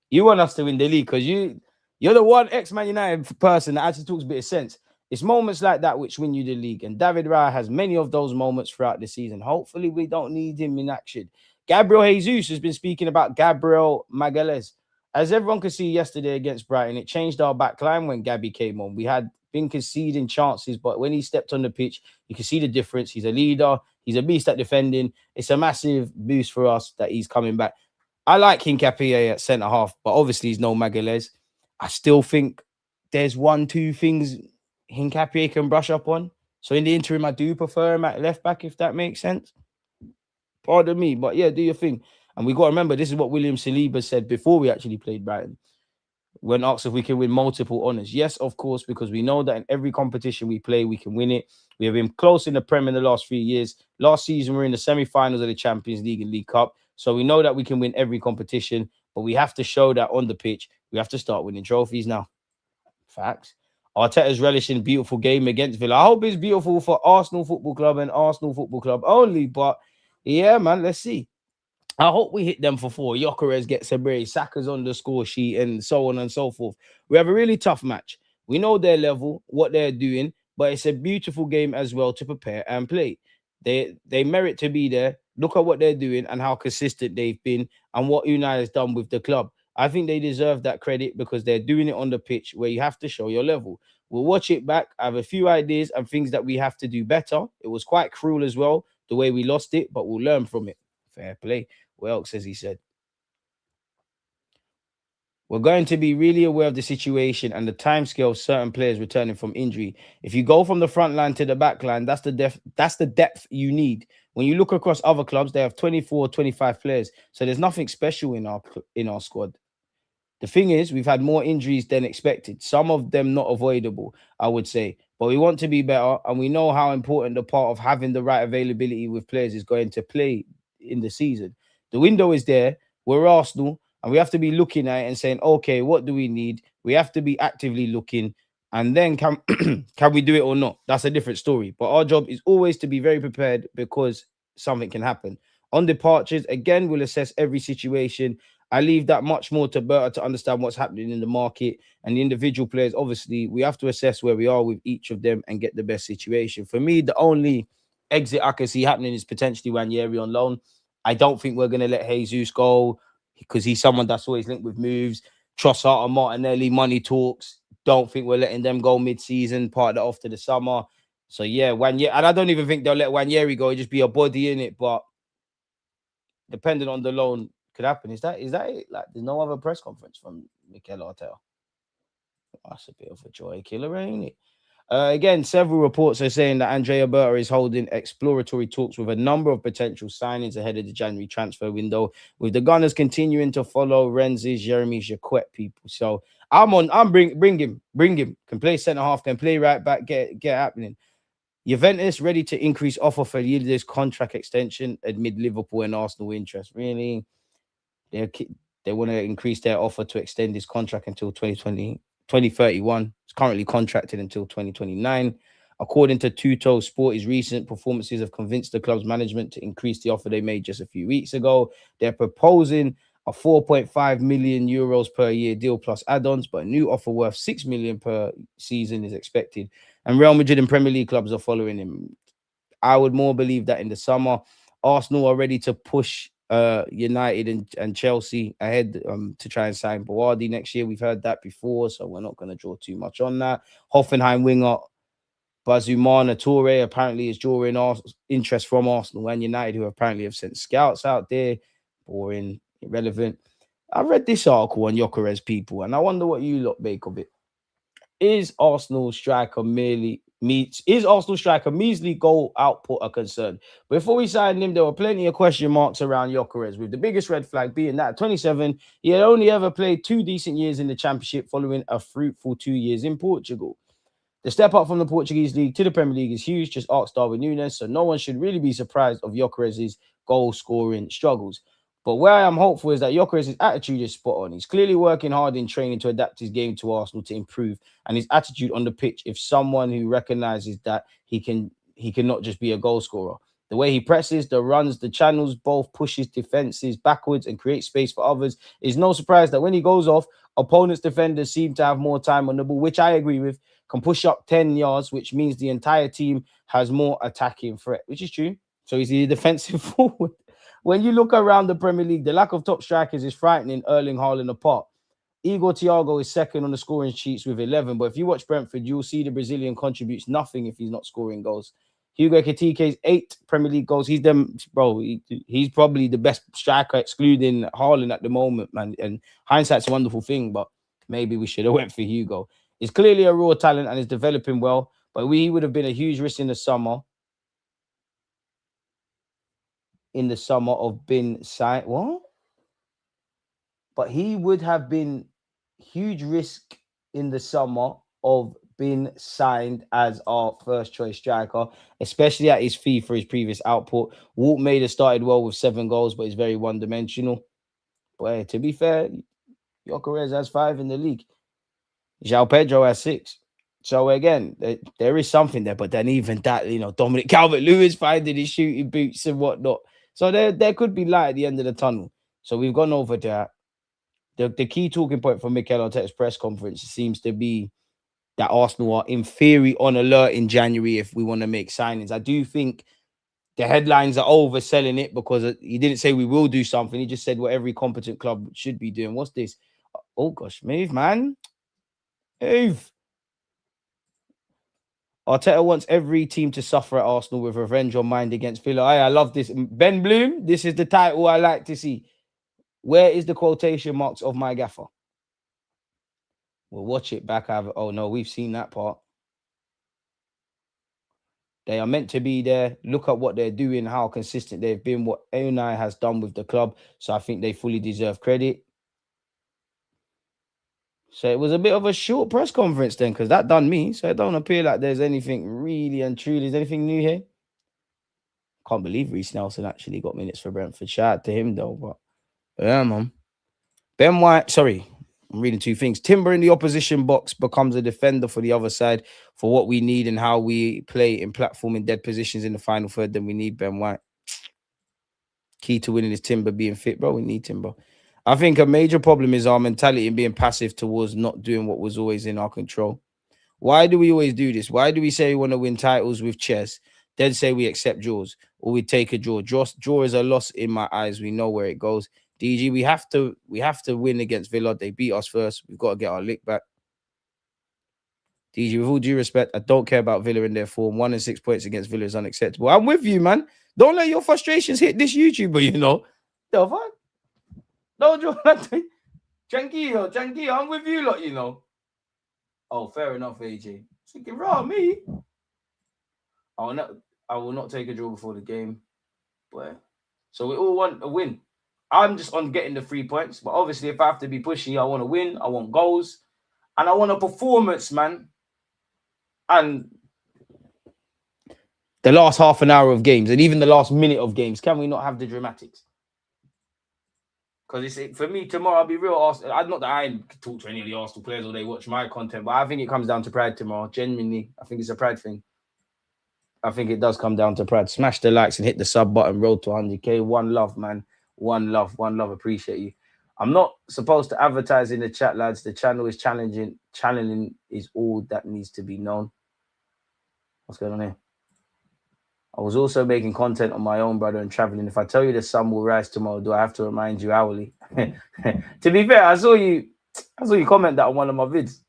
You want us to win the league because you're the one ex-Man United person that actually talks a bit of sense. It's moments like that which win you the league. And David Raya has many of those moments throughout the season. Hopefully, we don't need him in action. Gabriel Jesus has been speaking about Gabriel Magalhaes. As everyone could see yesterday against Brighton, it changed our back line when Gabby came on. We had been conceding chances, but when he stepped on the pitch, you can see the difference. He's a leader. He's a beast at defending. It's a massive boost for us that he's coming back. I like Hincapié at centre half, but obviously he's no Magalhaes. I still think there's one, two things Hincapié can brush up on. So in the interim, I do prefer him at left back, if that makes sense. Pardon me, but yeah, do your thing. And we got to remember, this is what William Saliba said before we actually played Brighton, when asked if we can win multiple honours. Yes, of course, because we know that in every competition we play, we can win it. We have been close in the Prem in the last 3 years. Last season, we were in the semi-finals of the Champions League and League Cup. So we know that we can win every competition, but we have to show that on the pitch. We have to start winning trophies now. Facts. Arteta's relishing beautiful game against Villa. I hope it's beautiful for Arsenal Football Club and Arsenal Football Club only, but yeah, man, let's see. I hope we hit them for 4. Gyokeres gets a brace, Saka's on the score sheet, and so on and so forth. We have a really tough match. We know their level, what they're doing, but it's a beautiful game as well to prepare and play. They merit to be there. Look at what they're doing and how consistent they've been and what Unai has done with the club. I think they deserve that credit because they're doing it on the pitch where you have to show your level. We'll watch it back. I have a few ideas and things that we have to do better. It was quite cruel as well, the way we lost it, but we'll learn from it. Fair play. What else has he said? We're going to be really aware of the situation and the timescale of certain players returning from injury. If you go from the front line to the back line, that's the depth you need. When you look across other clubs, they have 24, 25 players. So there's nothing special in our squad. The thing is, we've had more injuries than expected. Some of them not avoidable, I would say. But we want to be better, and we know how important the part of having the right availability with players is going to play in the season. The window is there. We're Arsenal, and we have to be looking at it and saying, okay, what do we need? We have to be actively looking, and then can can we do it or not? That's a different story. But our job is always to be very prepared because something can happen. On departures, again, we'll assess every situation. I leave that much more to Berta to understand what's happening in the market and the individual players. Obviously, we have to assess where we are with each of them and get the best situation. For me, the only exit I can see happening is potentially Ranieri on loan. I don't think we're going to let Jesus go because he's someone that's always linked with moves. Trossard and Martinelli, money talks. Don't think we're letting them go mid-season, part that off to the summer. So, yeah, Ranieri. And I don't even think they'll let Ranieri go. He'll just be a body in it. But depending on the loan, could happen. Is that it? Like, there's no other press conference from Mikel Arteta. That's a bit of a joy killer, ain't it? Again, several reports are saying that Andrea Berta is holding exploratory talks with a number of potential signings ahead of the January transfer window, with the Gunners continuing to follow Renz's, Jeremy Jacquet people. So bring him. Can play centre half, can play right back, get happening. Juventus ready to increase offer for Yildiz contract extension amid Liverpool and Arsenal interest. Really? They want to increase their offer to extend his contract until 2031. It's currently contracted until 2029. According to Tutto Sport, his recent performances have convinced the club's management to increase the offer they made just a few weeks ago. They're proposing a 4.5 million euros per year deal plus add-ons, but a new offer worth 6 million per season is expected. And Real Madrid and Premier League clubs are following him. I would more believe that in the summer. Arsenal are ready to push United and Chelsea ahead to try and sign Bawardi next year. We've heard that before, so we're not going to draw too much on that. Hoffenheim winger Bazumana Toure apparently is drawing interest from Arsenal and United, who apparently have sent scouts out there. Boring, irrelevant. I read this article on Gyokeres people, and I wonder what you lot make of it. Is Arsenal striker measly goal output a concern? Before we signed him, there were plenty of question marks around Gyokeres, with the biggest red flag being that at 27, he had only ever played 2 decent years in the Championship following a fruitful 2 years in Portugal. The step up from the Portuguese league to the Premier League is huge, just ask Darwin Núñez, so no one should really be surprised of Gyokeres' goal-scoring struggles. But where I am hopeful is that Gyokeres' attitude is spot on. He's clearly working hard in training to adapt his game to Arsenal to improve, and his attitude on the pitch, if someone who recognises that he cannot just be a goal scorer. The way he presses, the runs, the channels, both pushes defenses backwards and creates space for others. It's no surprise that when he goes off, opponents' defenders seem to have more time on the ball, which I agree with, can push up 10 yards, which means the entire team has more attacking threat, which is true. So he's a defensive forward. When you look around the Premier League, the lack of top strikers is frightening Erling Haaland apart. Igor Thiago is second on the scoring sheets with 11. But if you watch Brentford, you'll see the Brazilian contributes nothing if he's not scoring goals. Hugo Ekitike's 8 Premier League goals. He's them, bro. He's probably the best striker, excluding Haaland at the moment, man. And hindsight's a wonderful thing, but maybe we should have went for Hugo. He's clearly a raw talent and is developing well, but he would have been a huge risk in the summer. Of being signed. What? But he would have been huge risk in the summer of being signed as our first choice striker, especially at his fee for his previous output. Walt Maida started well with 7 goals, but he's very one-dimensional. But to be fair, Gyokeres has 5 in the league. João Pedro has 6. So again, there is something there, but then even that, Dominic Calvert-Lewin finding his shooting boots and whatnot. So there could be light at the end of the tunnel. So we've gone over that. The key talking point from Mikel Arteta's press conference seems to be that Arsenal are in theory on alert in January if we want to make signings. I do think the headlines are overselling it because he didn't say we will do something. He just said what every competent club should be doing. What's this? Oh gosh, move, man. Move. Arteta wants every team to suffer at Arsenal with revenge on mind against Villa. I love this. Ben Bloom, this is the title I like to see. Where is the quotation marks of my gaffer? We'll watch it back. Oh no, we've seen that part. They are meant to be there. Look at what they're doing, how consistent they've been, what Unai has done with the club. So I think they fully deserve credit. So it was a bit of a short press conference then, because that done me. So it don't appear like there's anything really and truly. Is anything new here? Can't believe Reece Nelson actually got minutes for Brentford. Shout out to him though. But yeah, man. Ben White, sorry, I'm reading 2 things. Timber in the opposition box becomes a defender for the other side for what we need and how we play in platform in dead positions in the final third. Then we need Ben White. Key to winning is Timber being fit, bro. We need Timber. I think a major problem is our mentality in being passive towards not doing what was always in our control. Why do we always do this? Why do we say we want to win titles with chess, then say we accept draws or we take a draw? Draw is a loss in my eyes. We know where it goes. DG, we have to win against Villa. They beat us first. We've got to get our lick back. DG, with all due respect, I don't care about Villa in their form. 1 and 6 points against Villa is unacceptable. I'm with you, man. Don't let your frustrations hit this YouTuber, The fuck? No, Tranquillo, I'm with you, lot, Oh, fair enough, AJ. Thinking, raw, me. I will not take a draw before the game. But so we all want a win. I'm just on getting the 3 points. But obviously, if I have to be pushy, I want to win. I want goals. And I want a performance, man. And the last half an hour of games and even the last minute of games, can we not have the dramatics? Because for me, tomorrow, I'll be real Arsenal. Not that I talk to any of the Arsenal players or they watch my content, but I think it comes down to pride tomorrow. Genuinely, I think it's a pride thing. I think it does come down to pride. Smash the likes and hit the sub button. Road to 100K. One love, man. One love. Appreciate you. I'm not supposed to advertise in the chat, lads. The channel is challenging. Channeling is all that needs to be known. What's going on here? I was also making content on my own, brother, and traveling. If I tell you the sun will rise tomorrow, do I have to remind you hourly? To be fair, I saw you comment that on one of my vids.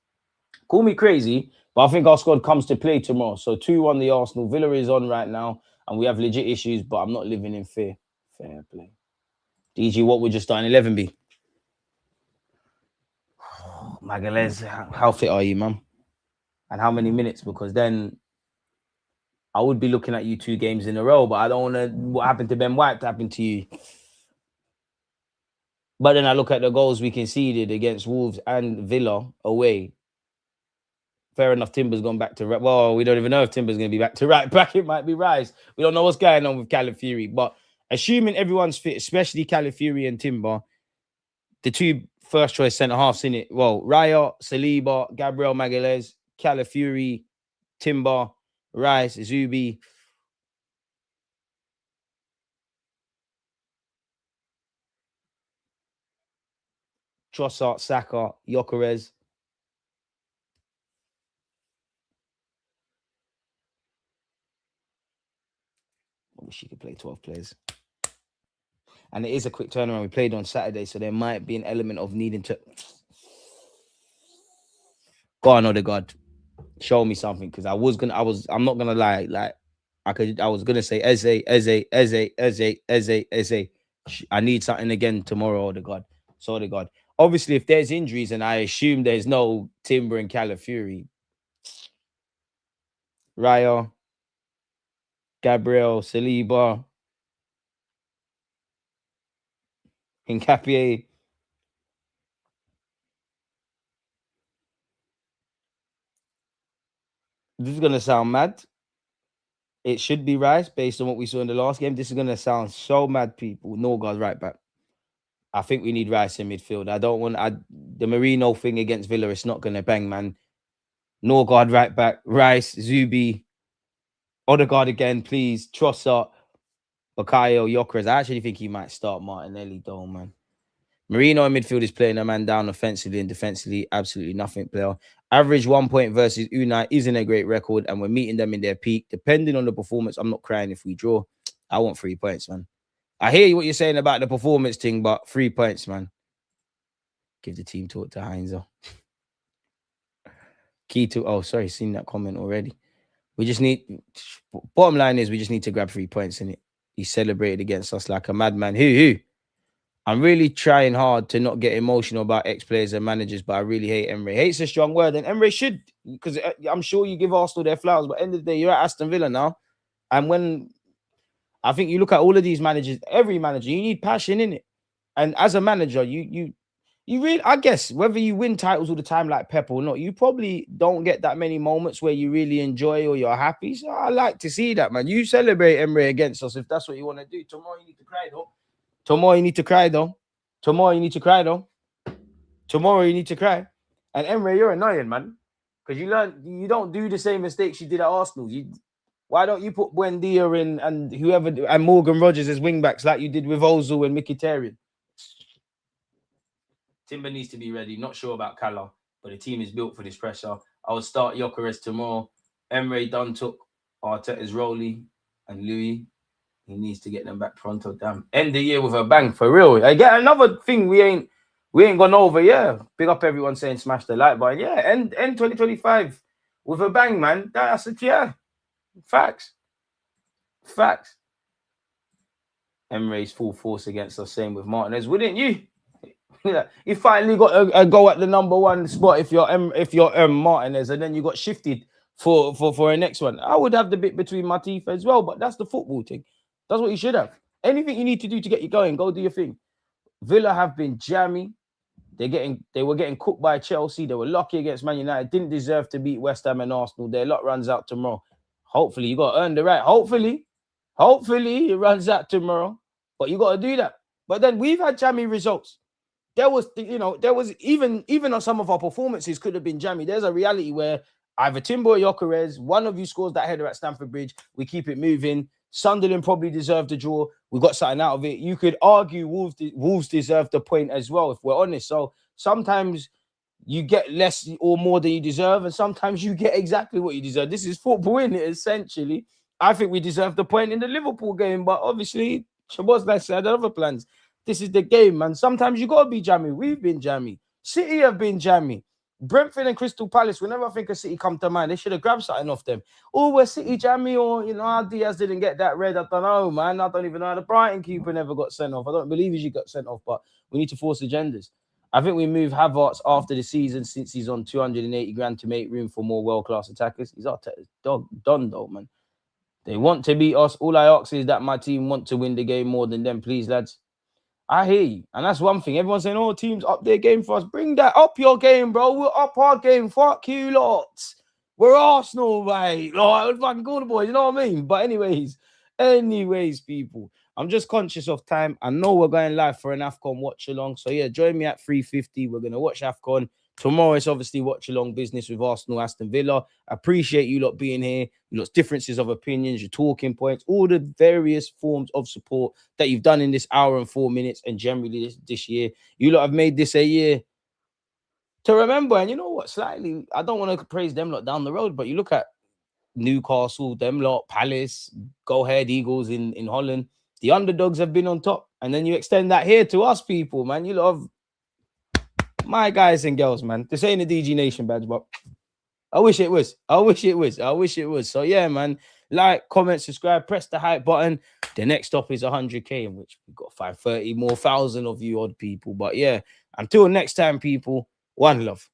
Call me crazy, but I think our squad comes to play tomorrow. So 2-1 the Arsenal. Villa is on right now, and we have legit issues, but I'm not living in fear. Fair play. DG, what would your starting 11 be? Magalhaes, how fit are you, man? And how many minutes? Because then I would be looking at you 2 games in a row, but I don't want to. What happened to Ben White to happen to you? But then I look at the goals we conceded against Wolves and Villa away. Fair enough, Timber's gone back to right. Well, we don't even know if Timber's going to be back to right back. It might be Rice. We don't know what's going on with Calafiori. But assuming everyone's fit, especially Calafiori and Timber, the 2 first choice centre halves in it. Well, Raya, Saliba, Gabriel Magalhaes, Calafiori, Timber, Rice, Zubi. Trossard, Saka, Gyokeres. I wish you could play 12 players. And it is a quick turnaround. We played on Saturday, so there might be an element of needing to... Go on, Odegaard. Show me something, because I'm not gonna lie, like I was gonna say Eze. I need something again tomorrow, Odegaard. So Odegaard. Obviously, if there's injuries, and I assume there's no Timber and Calafiori, Raya, Gabriel, Saliba, Hincapié. This is gonna sound mad. It should be Rice based on what we saw in the last game. This is gonna sound so mad, people. Norgard's right back. I think we need Rice in midfield. I don't want the Marino thing against Villa. It's not gonna bang, man. Norgard right back. Rice, Zubi, Odegaard again, please. Trossard, Bakayo, Gyokeres. I actually think he might start Martinelli, though, man. Marino in midfield is playing a man down offensively and defensively. Absolutely nothing, player. Average 1 point versus Unai isn't a great record, and we're meeting them in their peak. Depending on the performance, I'm not crying if we draw. I want 3 points, man. I hear what you're saying about the performance thing, but 3 points, man. Give the team talk to Heinzer. Key to, oh, sorry, seen that comment already. We just need, bottom line is we just need to grab 3 points in it. He celebrated against us like a madman. Who? I'm really trying hard to not get emotional about ex-players and managers, but I really hate Emre. Hate's a strong word, and Emre should, because I'm sure you give Arsenal their flowers, but at the end of the day, you're at Aston Villa now. And when I think you look at all of these managers, every manager, you need passion in it. And as a manager, you really, I guess, whether you win titles all the time like Pep or not, you probably don't get that many moments where you really enjoy or you're happy. So I like to see that, man. You celebrate Emre against us if that's what you want to do. Tomorrow you need to cry, though. Tomorrow you need to cry, though. Tomorrow you need to cry, though. Tomorrow you need to cry. And Emre, you're annoying, man. Because you don't do the same mistakes you did at Arsenal. Why don't you put Buendia in and whoever and Morgan Rogers as wingbacks like you did with Ozil and Mkhitaryan? Timber needs to be ready. Not sure about Cala, but the team is built for this pressure. I will start Gyokeres tomorrow. Emre done took Arteta's Rolly and Louis. He needs to get them back pronto. Damn. End the year with a bang, for real. I get another thing we ain't gone over. Yeah. Big up everyone saying smash the like button. Yeah. End 2025 with a bang, man. That's it. Yeah. Facts. Emre's full force against us. Same with Martinez, wouldn't you? You finally got a go at the number one spot if you're Martinez, and then you got shifted for a next one. I would have the bit between my teeth as well, but that's the football thing. That's what you should have. Anything you need to do to get you going, go do your thing. Villa have been jammy. They were getting cooked by Chelsea. They were lucky against Man United. Didn't deserve to beat West Ham and Arsenal. Their lot runs out tomorrow. Hopefully, you got to earn the right. Hopefully, it runs out tomorrow. But you got to do that. But then we've had jammy results. There was even on some of our performances could have been jammy. There's a reality where either Timber or Gyokeres, one of you scores that header at Stamford Bridge. We keep it moving. Sunderland probably deserved a draw. We got something out of it. You could argue Wolves deserved the point as well, if we're honest. So sometimes you get less or more than you deserve, and sometimes you get exactly what you deserve. This is football, isn't it? Essentially, I think we deserved the point in the Liverpool game, but obviously, Shabazz had other plans. This is the game, man. Sometimes you got to be jammy. We've been jammy. City have been jammy. Brentford and Crystal Palace, whenever I think of City come to mind, they should have grabbed something off them. Oh, we're City jammy, or, Diaz didn't get that red. I don't know, man. I don't even know how the Brighton keeper never got sent off. I don't believe he got sent off, but we need to force agendas. I think we move Havertz after the season since he's on 280 grand to make room for more world-class attackers. He's Arteta's done, though, man. They want to beat us. All I ask is that my team want to win the game more than them, please, lads. I hear you. And that's one thing. Everyone's saying, oh, teams up their game for us. Bring that up your game, bro. We're up our game. Fuck you lots. We're Arsenal, mate. Like, fucking Gooner boys, you know what I mean? But anyways, people, I'm just conscious of time. I know we're going live for an AFCON watch along. So yeah, join me at 3:50. We're going to watch AFCON. Tomorrow it's obviously watch along business with Arsenal, Aston Villa. I appreciate you lot being here. You lot's differences of opinions, your talking points, all the various forms of support that you've done in this hour and 4 minutes and generally this year. You lot have made this a year to remember. And you know what? Slightly, I don't want to praise them lot down the road, but you look at Newcastle, them lot, Palace, Go Ahead Eagles in Holland. The underdogs have been on top. And then you extend that here to us people, man. You lot have My guys and girls, man. This ain't a DG Nation badge, but I wish it was. I wish it was. I wish it was. So yeah, man. Like, comment, subscribe, press the hype button. The next stop is 100K, in which we've got 530 more thousand of you odd people. But yeah, until next time, people, one love.